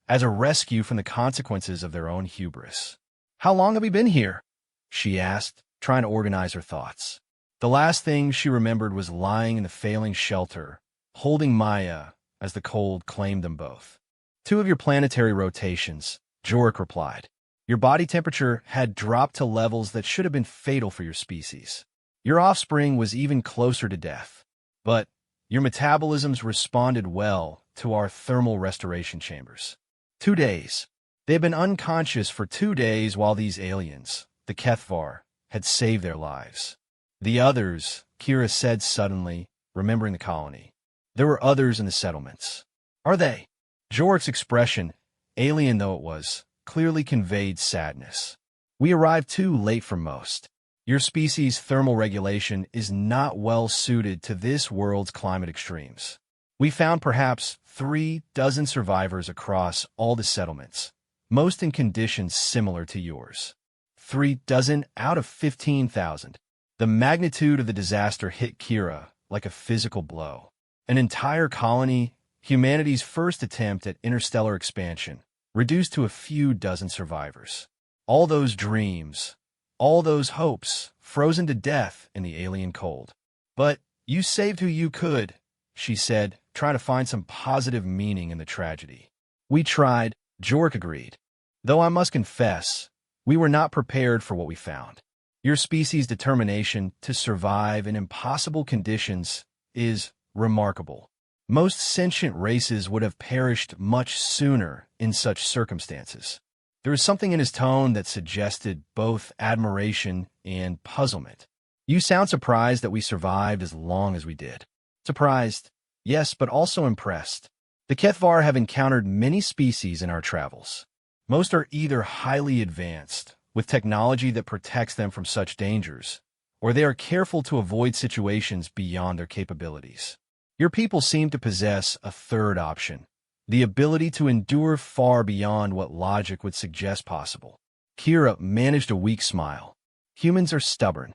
as a rescue from the consequences of their own hubris. "How long have we been here?" she asked, trying to organize her thoughts. The last thing she remembered was lying in the failing shelter, holding Maya as the cold claimed them both. "2 of your planetary rotations," Jorik replied. "Your body temperature had dropped to levels that should have been fatal for your species. Your offspring was even closer to death, but your metabolisms responded well to our thermal restoration chambers. 2 days. They had been unconscious for 2 days while these aliens, the Kethvar, had saved their lives." "The others," Kira said suddenly, remembering the colony. "There were others in the settlements." "Are they?" Jorik's expression, alien though it was, clearly conveyed sadness. "We arrived too late for most. Your species' thermal regulation is not well suited to this world's climate extremes. We found perhaps 3 dozen survivors across all the settlements, most in conditions similar to yours. 3 dozen out of 15,000. The magnitude of the disaster hit Kira like a physical blow. An entire colony, humanity's first attempt at interstellar expansion, reduced to a few dozen survivors. All those dreams, all those hopes, frozen to death in the alien cold. "But you saved who you could," she said, trying to find some positive meaning in the tragedy. "We tried," Jorik agreed. "Though I must confess, we were not prepared for what we found. Your species' determination to survive in impossible conditions is remarkable. Most sentient races would have perished much sooner in such circumstances." There was something in his tone that suggested both admiration and puzzlement. "You sound surprised that we survived as long as we did." "Surprised, Yes, but also impressed. The Kethvar have encountered many species in our travels. Most are either highly advanced, with technology that protects them from such dangers, or they are careful to avoid situations beyond their capabilities. Your people seem to possess a third option, the ability to endure far beyond what logic would suggest possible. Kira managed a weak smile. Humans are stubborn.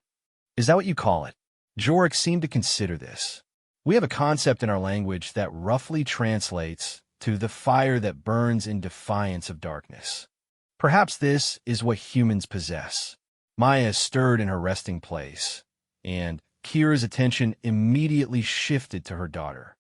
Is that what you call it? Jorik seemed to consider this. We have a concept in our language that roughly translates to the fire that burns in defiance of darkness. Perhaps this is what humans possess. Maya stirred in her resting place, and Kira's attention immediately shifted to her daughter.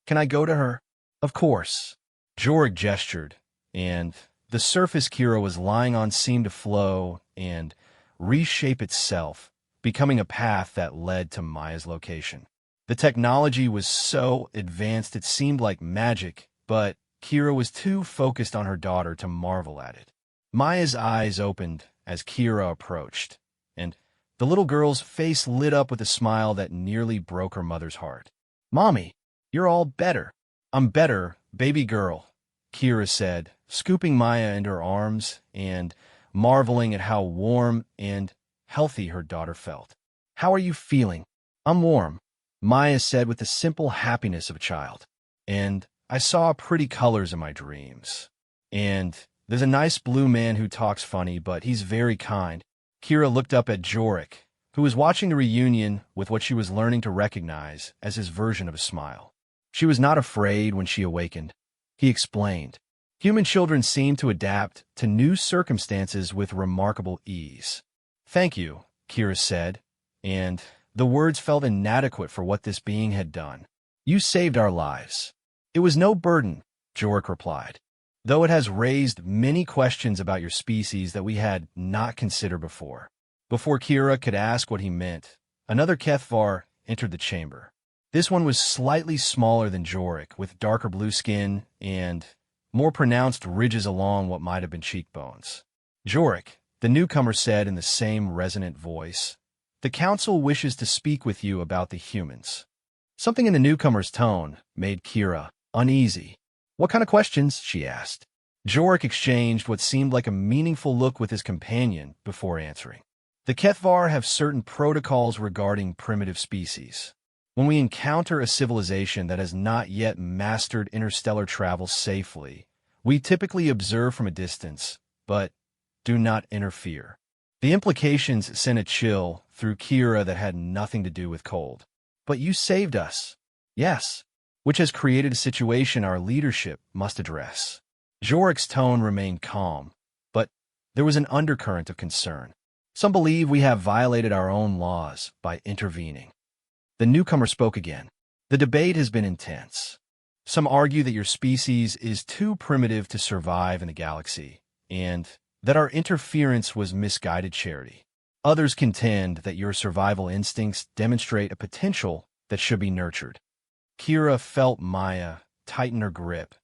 Can I go to her? Of course. Jorik gestured, and the surface Kira was lying on seemed to flow and reshape itself, becoming a path that led to Maya's location. The technology was so advanced it seemed like magic, but Kira was too focused on her daughter to marvel at it. Maya's eyes opened as Kira approached, and the little girl's face lit up with a smile that nearly broke her mother's heart. "Mommy, you're all better." "I'm better, baby girl," Kira said, scooping Maya into her arms and marveling at how warm and healthy her daughter felt. "How are you feeling?" "I'm warm," Maya said with the simple happiness of a child. "And I saw pretty colors in my dreams. And there's a nice blue man who talks funny, but he's very kind." Kira looked up at Jorik, who was watching the reunion with what she was learning to recognize as his version of a smile. She was not afraid when she awakened. He explained. Human children seem to adapt to new circumstances with remarkable ease. "Thank you," Kira said, and the words felt inadequate for what this being had done. "You saved our lives." "It was no burden," Jorik replied, "though it has raised many questions about your species that we had not considered before." Before Kira could ask what he meant, another Kethvar entered the chamber. This one was slightly smaller than Jorik, with darker blue skin and more pronounced ridges along what might have been cheekbones. "Jorik," the newcomer said in the same resonant voice, "the council wishes to speak with you about the humans." Something in the newcomer's tone made Kira uneasy. "What kind of questions?" she asked. Jorik exchanged what seemed like a meaningful look with his companion before answering. "The Kethvar have certain protocols regarding primitive species. When we encounter a civilization that has not yet mastered interstellar travel safely, we typically observe from a distance, but do not interfere." The implications sent a chill through Kira that had nothing to do with cold. "But you saved us." "Yes," which has created a situation our leadership must address. Jorik's tone remained calm, but there was an undercurrent of concern. "Some believe we have violated our own laws by intervening." The newcomer spoke again. "The debate has been intense. Some argue that your species is too primitive to survive in the galaxy, and that our interference was misguided charity. Others contend that your survival instincts demonstrate a potential that should be nurtured." Kira felt Maya tighten her grip,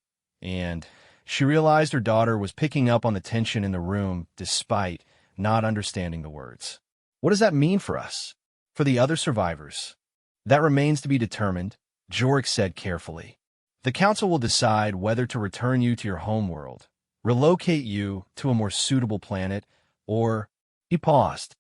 and she realized her daughter was picking up on the tension in the room despite not understanding the words. "What does that mean for us? For the other survivors?" "That remains to be determined," Jorik said carefully. "The council will decide whether to return you to your homeworld, relocate you to a more suitable planet, or..." He paused.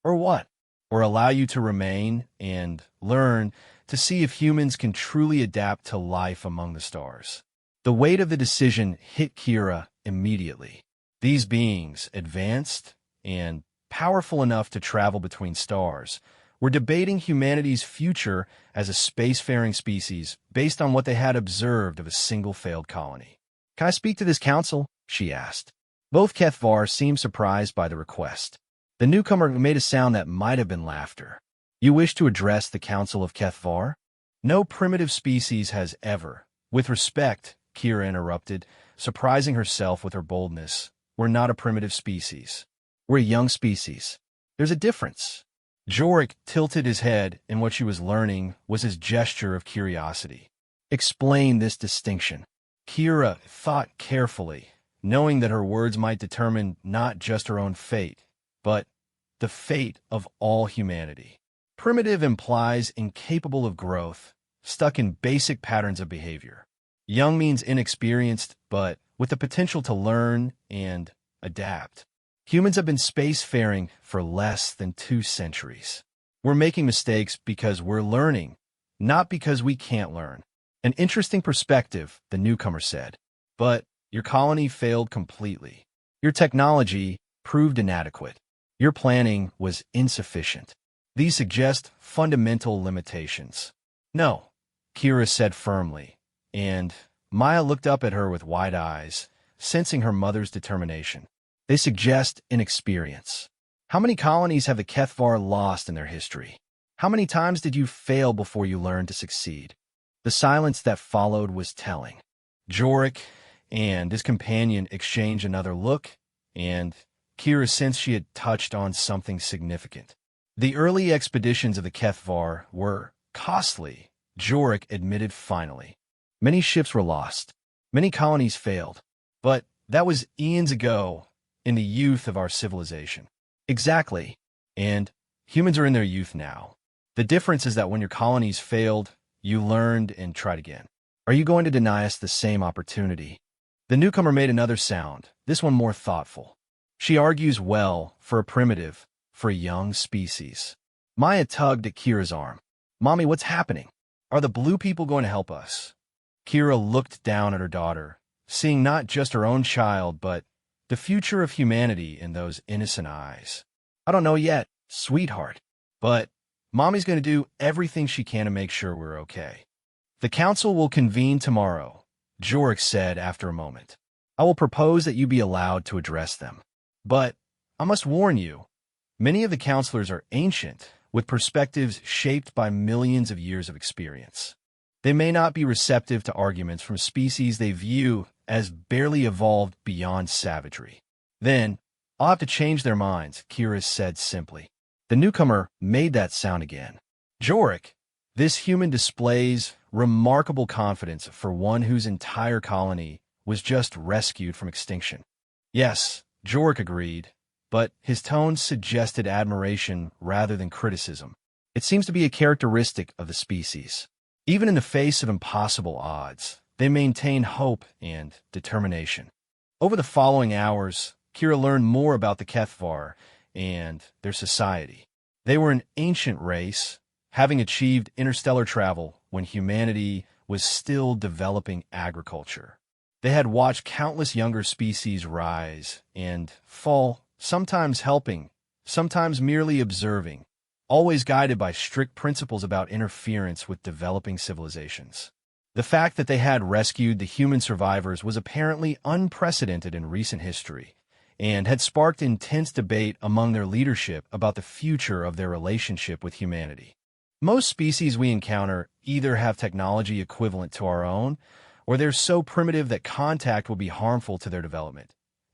"Or what?" "Or allow you to remain and learn to see if humans can truly adapt to life among the stars." The weight of the decision hit Kira immediately. These beings, advanced and powerful enough to travel between stars, were debating humanity's future as a spacefaring species based on what they had observed of a single failed colony. "Can I speak to this council?" she asked. Both Kethvar seemed surprised by the request. The newcomer made a sound that might have been laughter. "You wish to address the Council of Kethvar?" "No primitive species has ever." "With respect," Kira interrupted, surprising herself with her boldness, "we're not a primitive species. We're a young species. There's a difference." Jorik tilted his head, and what she was learning was his gesture of curiosity. "Explain this distinction." Kira thought carefully, knowing that her words might determine not just her own fate, but the fate of all humanity. "Primitive implies incapable of growth, stuck in basic patterns of behavior. Young means inexperienced, but with the potential to learn and adapt. Humans have been spacefaring for less than 2 centuries. We're making mistakes because we're learning, not because we can't learn. An interesting perspective, the newcomer said. But your colony failed completely. Your technology proved inadequate. Your planning was insufficient. These suggest fundamental limitations. No, Kira said firmly, and Maya looked up at her with wide eyes, sensing her mother's determination. They suggest inexperience. How many colonies have the Kethvar lost in their history? How many times did you fail before you learned to succeed? The silence that followed was telling. Jorik and his companion exchanged another look, and Kira sensed she had touched on something significant. The early expeditions of the Kethvar were costly, Jorik admitted finally. Many ships were lost. Many colonies failed. But that was eons ago, in the youth of our civilization. Exactly. And humans are in their youth now. The difference is that when your colonies failed, you learned and tried again. Are you going to deny us the same opportunity? The newcomer made another sound, this one more thoughtful. She argues well for a primitive, for a young species. Maya tugged at Kira's arm. Mommy, what's happening? Are the blue people going to help us? Kira looked down at her daughter, seeing not just her own child, but the future of humanity in those innocent eyes. I don't know yet, sweetheart, but Mommy's going to do everything she can to make sure we're okay. The council will convene tomorrow, Jorik said after a moment. I will propose that you be allowed to address them. But I must warn you, many of the counselors are ancient, with perspectives shaped by millions of years of experience. They may not be receptive to arguments from species they view as barely evolved beyond savagery. Then, I'll have to change their minds, Kira said simply. The newcomer made that sound again. Jorik, this human displays remarkable confidence for one whose entire colony was just rescued from extinction. Yes, Jorik agreed, but his tone suggested admiration rather than criticism. It seems to be a characteristic of the species. Even in the face of impossible odds, they maintain hope and determination. Over the following hours, Kira learned more about the Kethvar and their society. They were an ancient race, having achieved interstellar travel when humanity was still developing agriculture. They had watched countless younger species rise and fall, sometimes helping, sometimes merely observing, always guided by strict principles about interference with developing civilizations. The fact that they had rescued the human survivors was apparently unprecedented in recent history, and had sparked intense debate among their leadership about the future of their relationship with humanity. Most species we encounter either have technology equivalent to our own, or they're so primitive that contact will be harmful to their development.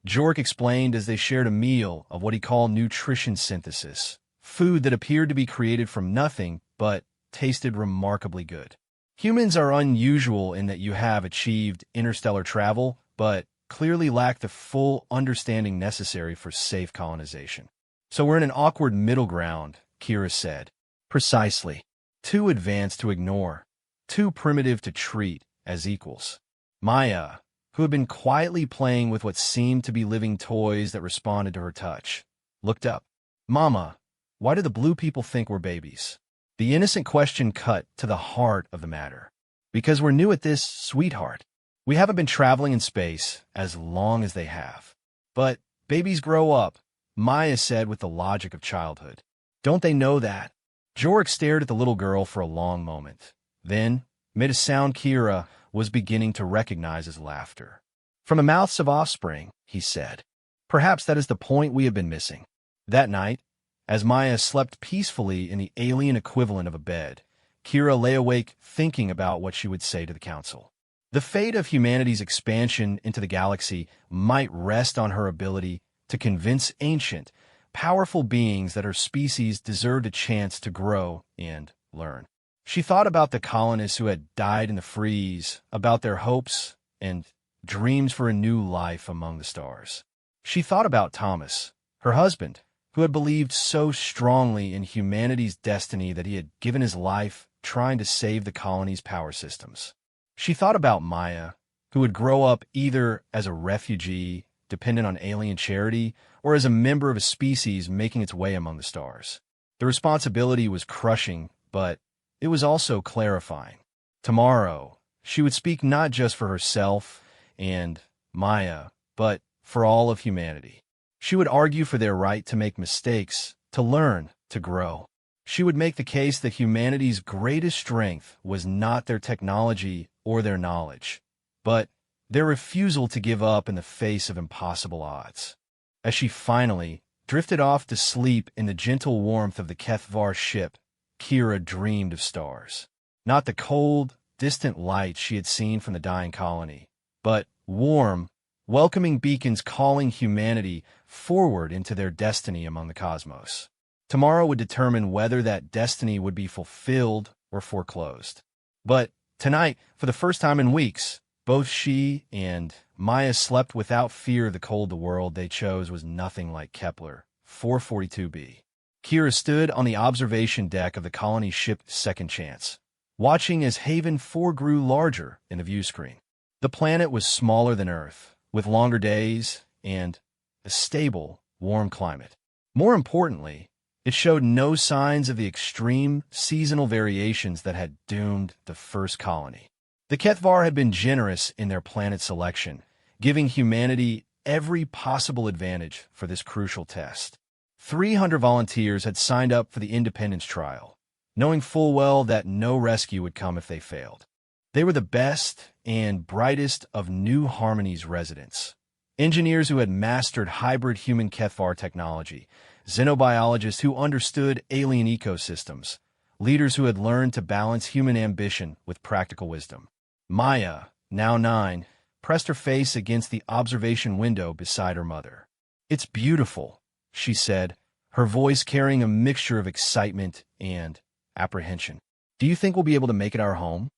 Jorik explained as they shared a meal of what he called nutrition synthesis, food that appeared to be created from nothing but tasted remarkably good. Humans are unusual in that you have achieved interstellar travel, but clearly lack the full understanding necessary for safe colonization. So we're in an awkward middle ground, Kira said. Precisely. Too advanced to ignore, too primitive to treat as equals. Maya, who had been quietly playing with what seemed to be living toys that responded to her touch, looked up. Mama, why do the blue people think we're babies? The innocent question cut to the heart of the matter. Because we're new at this, sweetheart. We haven't been traveling in space as long as they have. But babies grow up, Maya said with the logic of childhood. Don't they know that? Jorik stared at the little girl for a long moment. Then, made a sound Kira was beginning to recognize as laughter. From the mouths of offspring, he said. Perhaps that is the point we have been missing. That night, as Maya slept peacefully in the alien equivalent of a bed, Kira lay awake thinking about what she would say to the council. The fate of humanity's expansion into the galaxy might rest on her ability to convince ancient, powerful beings that her species deserved a chance to grow and learn. She thought about the colonists who had died in the freeze, about their hopes and dreams for a new life among the stars. She thought about Thomas, her husband, who had believed so strongly in humanity's destiny that he had given his life trying to save the colony's power systems. She thought about Maya, who would grow up either as a refugee, dependent on alien charity, or as a member of a species making its way among the stars. The responsibility was crushing, but it was also clarifying. Tomorrow, she would speak not just for herself and Maya, but for all of humanity. She would argue for their right to make mistakes, to learn, to grow. She would make the case that humanity's greatest strength was not their technology or their knowledge, but their refusal to give up in the face of impossible odds. As she finally drifted off to sleep in the gentle warmth of the HFY ship, Kira dreamed of stars. Not the cold, distant light she had seen from the dying colony, but warm, welcoming beacons calling humanity forward into their destiny among the cosmos. Tomorrow would determine whether that destiny would be fulfilled or foreclosed. But tonight, for the first time in weeks, both she and Maya slept without fear. The cold the world they chose was nothing like Kepler 442b. Kira stood on the observation deck of the colony ship Second Chance, watching as Haven 4 grew larger in the view screen. The planet was smaller than Earth, with longer days and a stable, warm climate. More importantly, it showed no signs of the extreme seasonal variations that had doomed the first colony. The HFY had been generous in their planet selection, giving humanity every possible advantage for this crucial test. 300 volunteers had signed up for the independence trial, knowing full well that no rescue would come if they failed. They were the best and brightest of New Harmony's residents. Engineers who had mastered hybrid human HFY technology, xenobiologists who understood alien ecosystems, leaders who had learned to balance human ambition with practical wisdom. Maya, now 9, pressed her face against the observation window beside her mother. "It's beautiful," she said, her voice carrying a mixture of excitement and apprehension. "Do you think we'll be able to make it our home?"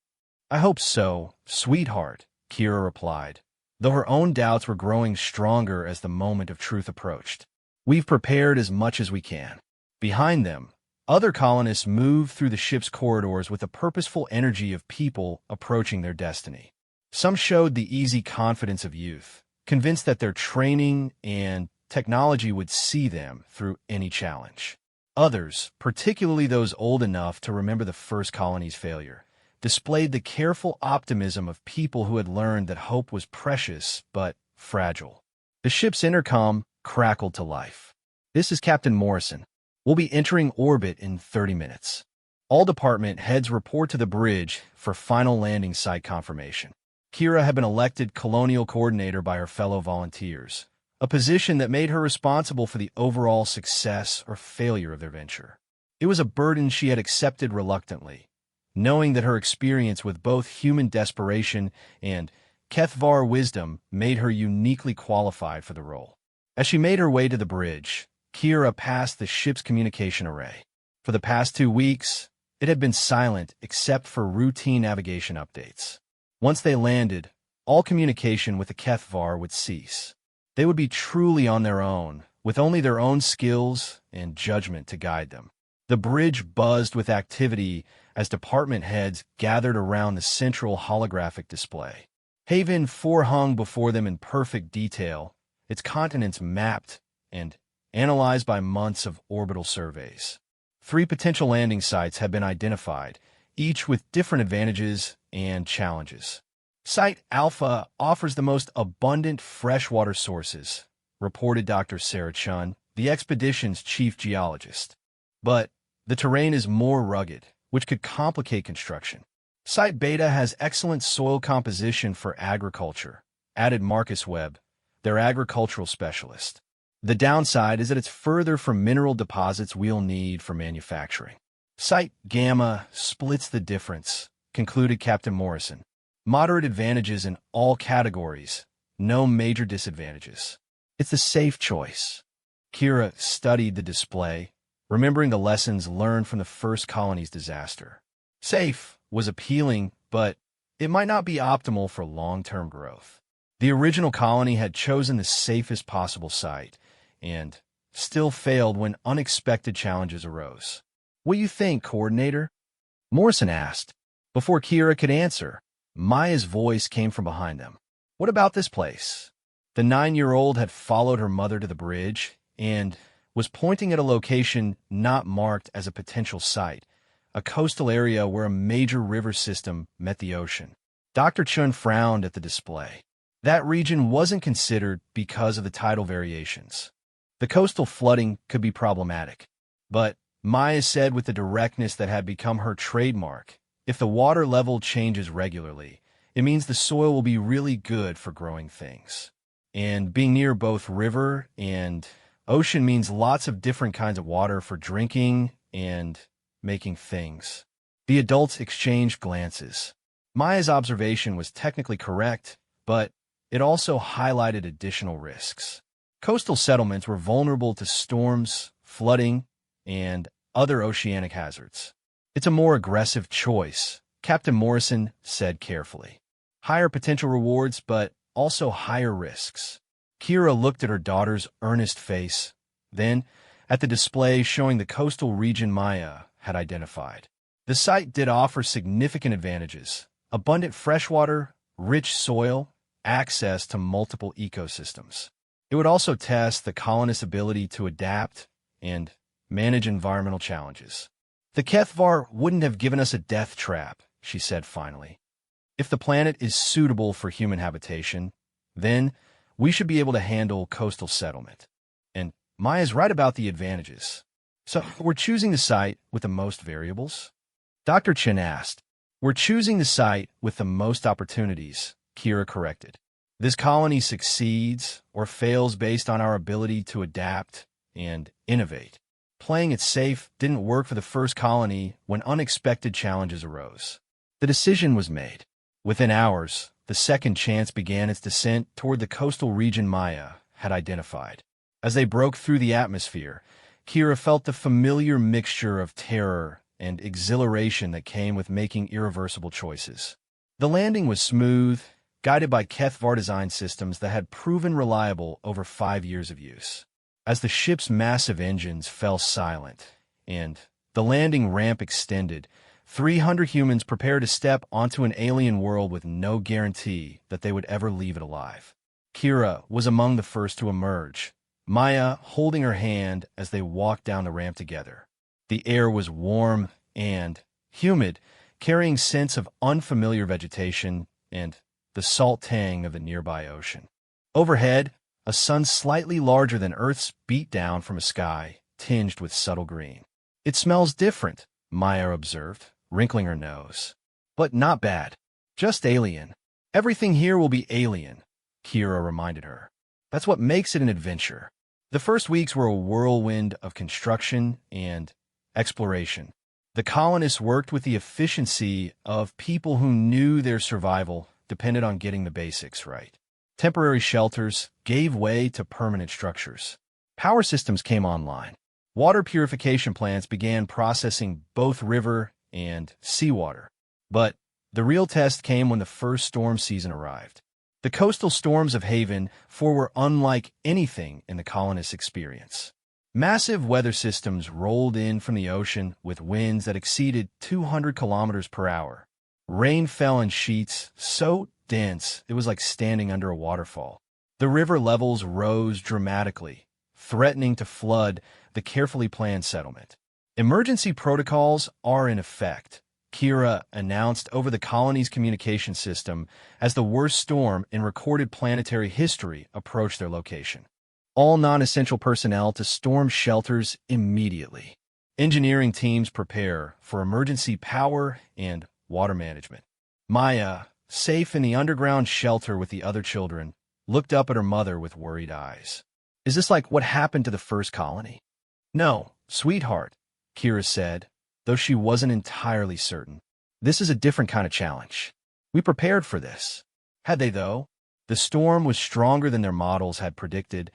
"I hope so, sweetheart," Kira replied, though her own doubts were growing stronger as the moment of truth approached. "We've prepared as much as we can." Behind them, other colonists moved through the ship's corridors with the purposeful energy of people approaching their destiny. Some showed the easy confidence of youth, convinced that their training and technology would see them through any challenge. Others, particularly those old enough to remember the first colony's failure, displayed the careful optimism of people who had learned that hope was precious but fragile. The ship's intercom crackled to life. "This is Captain Morrison. We'll be entering orbit in 30 minutes. All department heads report to the bridge for final landing site confirmation." Kira had been elected colonial coordinator by her fellow volunteers, a position that made her responsible for the overall success or failure of their venture. It was a burden she had accepted reluctantly, knowing that her experience with both human desperation and HFY wisdom made her uniquely qualified for the role. As she made her way to the bridge, Kira passed the ship's communication array. For the past 2 weeks, it had been silent except for routine navigation updates. Once they landed, all communication with the HFY would cease. They would be truly on their own, with only their own skills and judgment to guide them. The bridge buzzed with activity as department heads gathered around the central holographic display. Haven 4 hung before them in perfect detail, its continents mapped and analyzed by months of orbital surveys. 3 potential landing sites had been identified, each with different advantages and challenges. Site Alpha offers the most abundant freshwater sources, reported Dr. Sarah Chun, the expedition's chief geologist. But the terrain is more rugged, which could complicate construction. Site Beta has excellent soil composition for agriculture, added Marcus Webb, their agricultural specialist. The downside is that it's further from mineral deposits we'll need for manufacturing. Site Gamma splits the difference, concluded Captain Morrison. Moderate advantages in all categories, no major disadvantages. It's a safe choice. Kira studied the display, remembering the lessons learned from the first colony's disaster. Safe was appealing, but it might not be optimal for long-term growth. The original colony had chosen the safest possible site, and still failed when unexpected challenges arose. "What do you think, Coordinator?" Morrison asked. Before Kira could answer, Maya's voice came from behind them. What about this place? The 9-year-old had followed her mother to the bridge and was pointing at a location not marked as a potential site, a coastal area where a major river system met the ocean. Dr. Chun frowned at the display. That region wasn't considered because of the tidal variations. The coastal flooding could be problematic. But, Maya said with the directness that had become her trademark, if the water level changes regularly, it means the soil will be really good for growing things. And being near both river and ocean means lots of different kinds of water for drinking and making things. The adults exchanged glances. Maya's observation was technically correct, but it also highlighted additional risks. Coastal settlements were vulnerable to storms, flooding, and other oceanic hazards. It's a more aggressive choice, Captain Morrison said carefully. Higher potential rewards, but also higher risks. Kira looked at her daughter's earnest face, then at the display showing the coastal region Maya had identified. The site did offer significant advantages: abundant freshwater, rich soil, access to multiple ecosystems. It would also test the colonists' ability to adapt and manage environmental challenges. The Kethvar wouldn't have given us a death trap, she said finally. If the planet is suitable for human habitation, then we should be able to handle coastal settlement. And Maya's right about the advantages. So we're choosing the site with the most variables? Dr. Chen asked. We're choosing the site with the most opportunities, Kira corrected. This colony succeeds or fails based on our ability to adapt and innovate. Playing it safe didn't work for the first colony when unexpected challenges arose. The decision was made. Within hours, the second chance began its descent toward the coastal region Maya had identified. As they broke through the atmosphere, Kira felt the familiar mixture of terror and exhilaration that came with making irreversible choices. The landing was smooth, guided by Kethvar design systems that had proven reliable over 5 years of use. As the ship's massive engines fell silent and the landing ramp extended, 300 humans prepared to step onto an alien world with no guarantee that they would ever leave it alive. Kira was among the first to emerge, Maya holding her hand as they walked down the ramp together. The air was warm and humid, carrying scents of unfamiliar vegetation and the salt tang of the nearby ocean. Overhead, a sun slightly larger than Earth's beat down from a sky tinged with subtle green. It smells different, Maya observed, wrinkling her nose. But not bad. Just alien. Everything here will be alien, Kira reminded her. That's what makes it an adventure. The first weeks were a whirlwind of construction and exploration. The colonists worked with the efficiency of people who knew their survival depended on getting the basics right. Temporary shelters gave way to permanent structures. Power systems came online. Water purification plants began processing both river and seawater. But the real test came when the first storm season arrived. The coastal storms of Haven 4 were unlike anything in the colonists' experience. Massive weather systems rolled in from the ocean with winds that exceeded 200 kilometers per hour. Rain fell in sheets so dense it was like standing under a waterfall. The river levels rose dramatically, threatening to flood the carefully planned settlement. Emergency protocols are in effect, Kira announced over the colony's communication system as the worst storm in recorded planetary history approached their location. All non-essential personnel to storm shelters immediately. Engineering teams prepare for emergency power and water management. Maya, safe in the underground shelter with the other children, looked up at her mother with worried eyes. Is this like what happened to the first colony? No, sweetheart, Kira said, though she wasn't entirely certain. This is a different kind of challenge. We prepared for this. Had they, though? The storm was stronger than their models had predicted,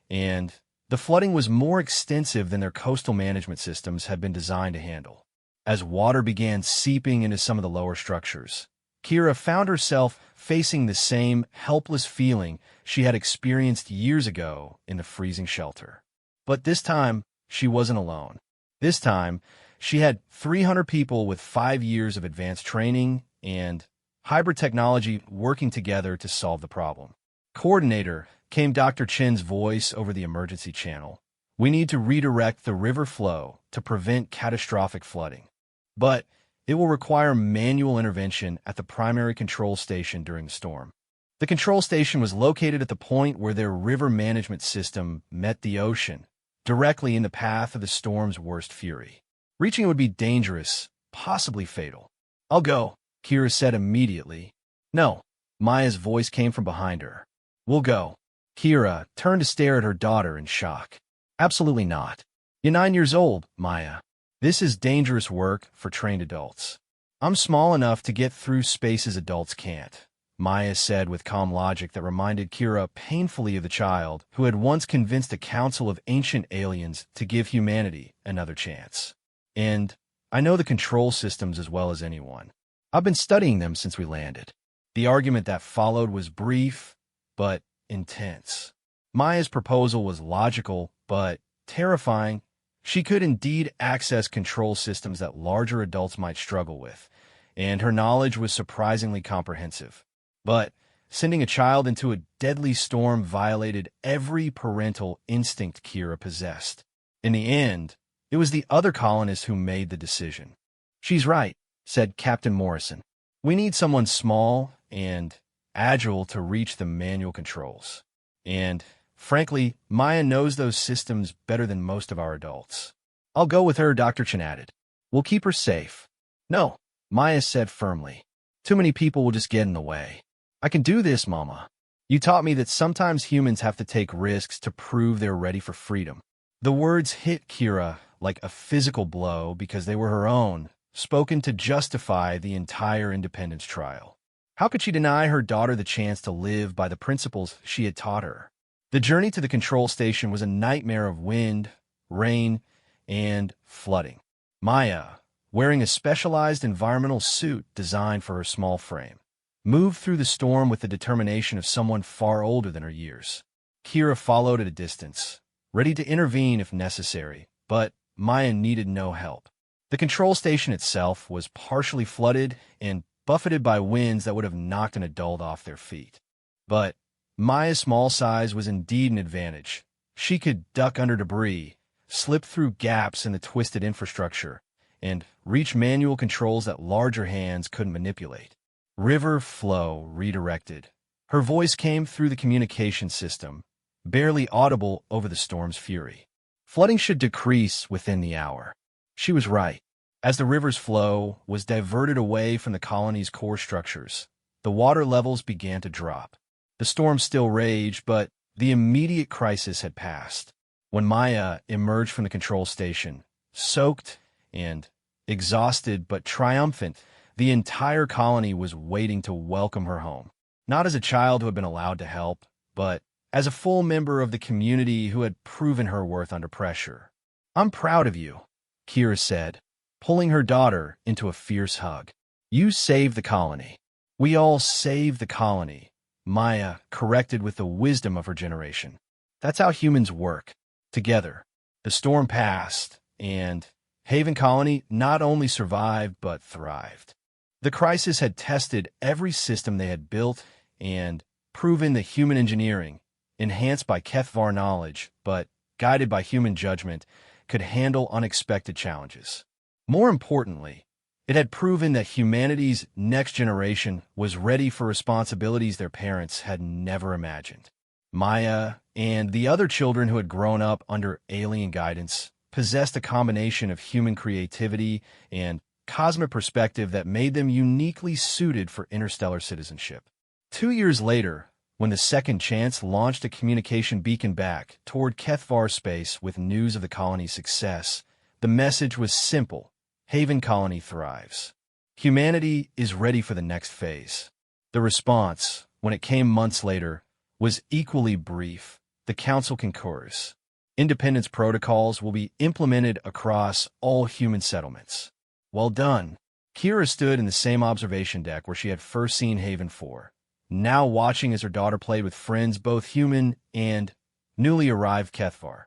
and the flooding was more extensive than their coastal management systems had been designed to handle. As water began seeping into some of the lower structures, Kira found herself facing the same helpless feeling she had experienced years ago in the freezing shelter. But this time, she wasn't alone. This time, She had 300 people with 5 years of advanced training and hybrid technology working together to solve the problem. Coordinator, came Dr. Chen's voice over the emergency channel. We need to redirect the river flow to prevent catastrophic flooding. But it will require manual intervention at the primary control station during the storm. The control station was located at the point where their river management system met the ocean, directly in the path of the storm's worst fury. Reaching it would be dangerous, possibly fatal. I'll go, Kira said immediately. No, Maya's voice came from behind her. We'll go. Kira turned to stare at her daughter in shock. Absolutely not. You're 9 years old, Maya. This is dangerous work for trained adults. I'm small enough to get through spaces adults can't, Maya said with calm logic that reminded Kira painfully of the child who had once convinced a council of ancient aliens to give humanity another chance. And I know the control systems as well as anyone. I've been studying them since we landed. The argument that followed was brief, but intense. Maya's proposal was logical, but terrifying. She could indeed access control systems that larger adults might struggle with, and her knowledge was surprisingly comprehensive. But sending a child into a deadly storm violated every parental instinct Kira possessed. In the end, it was the other colonists who made the decision. She's right, said Captain Morrison. We need someone small and agile to reach the manual controls. And frankly, Maya knows those systems better than most of our adults. I'll go with her, Dr. Chen added. We'll keep her safe. No, Maya said firmly. Too many people will just get in the way. I can do this, Mama. You taught me that sometimes humans have to take risks to prove they're ready for freedom. The words hit Kira like a physical blow because they were her own, spoken to justify the entire independence trial. How could she deny her daughter the chance to live by the principles she had taught her? The journey to the control station was a nightmare of wind, rain, and flooding. Maya, wearing a specialized environmental suit designed for her small frame, moved through the storm with the determination of someone far older than her years. Kira followed at a distance, ready to intervene if necessary, but Maya needed no help. The control station itself was partially flooded and buffeted by winds that would have knocked an adult off their feet. But Maya's small size was indeed an advantage. She could duck under debris, slip through gaps in the twisted infrastructure, and reach manual controls that larger hands couldn't manipulate. River flow redirected. Her voice came through the communication system, barely audible over the storm's fury. Flooding should decrease within the hour. She was right. As the river's flow was diverted away from the colony's core structures, the water levels began to drop. The storm still raged, but the immediate crisis had passed. When Maya emerged from the control station, soaked and exhausted but triumphant, the entire colony was waiting to welcome her home. Not as a child who had been allowed to help, but as a full member of the community who had proven her worth under pressure. I'm proud of you, Kira said, pulling her daughter into a fierce hug. You saved the colony. We all saved the colony, Maya corrected with the wisdom of her generation. That's how humans work, together. The storm passed, and Haven Colony not only survived but thrived. The crisis had tested every system they had built and proven that human engineering, enhanced by Kethvar knowledge but guided by human judgment, could handle unexpected challenges. More importantly, it had proven that humanity's next generation was ready for responsibilities their parents had never imagined. Maya and the other children who had grown up under alien guidance possessed a combination of human creativity and cosmic perspective that made them uniquely suited for interstellar citizenship. 2 years later, when the Second Chance launched a communication beacon back toward Kethvar space with news of the colony's success, the message was simple. Haven Colony thrives. Humanity is ready for the next phase. The response, when it came months later, was equally brief. The Council concurs. Independence protocols will be implemented across all human settlements. Well done. Kira stood in the same observation deck where she had first seen Haven 4, now watching as her daughter played with friends both human and newly arrived Kethvar.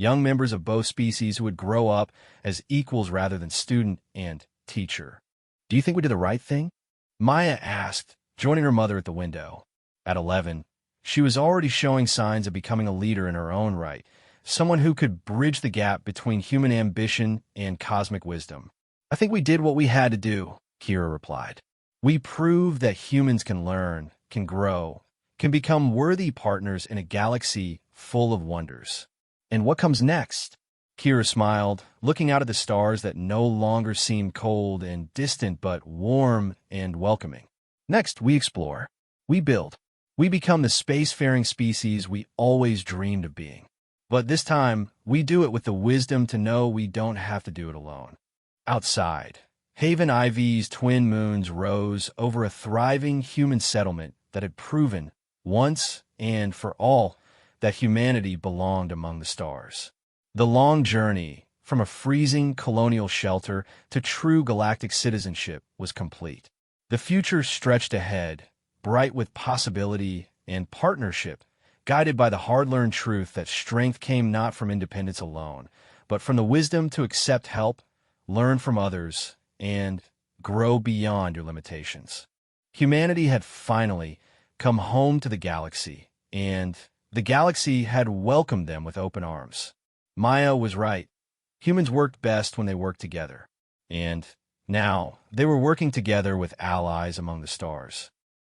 young members of both species who would grow up as equals rather than student and teacher. Do you think we did the right thing? Maya asked, joining her mother at the window. At 11, she was already showing signs of becoming a leader in her own right, someone who could bridge the gap between human ambition and cosmic wisdom. I think we did what we had to do, Kira replied. We proved that humans can learn, can grow, can become worthy partners in a galaxy full of wonders. And what comes next? Kira smiled, looking out at the stars that no longer seemed cold and distant but warm and welcoming. Next, we explore. We build. We become the spacefaring species we always dreamed of being. But this time, we do it with the wisdom to know we don't have to do it alone. Outside, Haven IV's twin moons rose over a thriving human settlement that had proven, once and for all, that humanity belonged among the stars. The long journey from a freezing colonial shelter to true galactic citizenship was complete. The future stretched ahead, bright with possibility and partnership, guided by the hard-learned truth that strength came not from independence alone, but from the wisdom to accept help, learn from others, and grow beyond your limitations. Humanity had finally come home to the galaxy, and the galaxy had welcomed them with open arms. Maya was right. Humans worked best when they worked together. And now, they were working together with allies among the stars.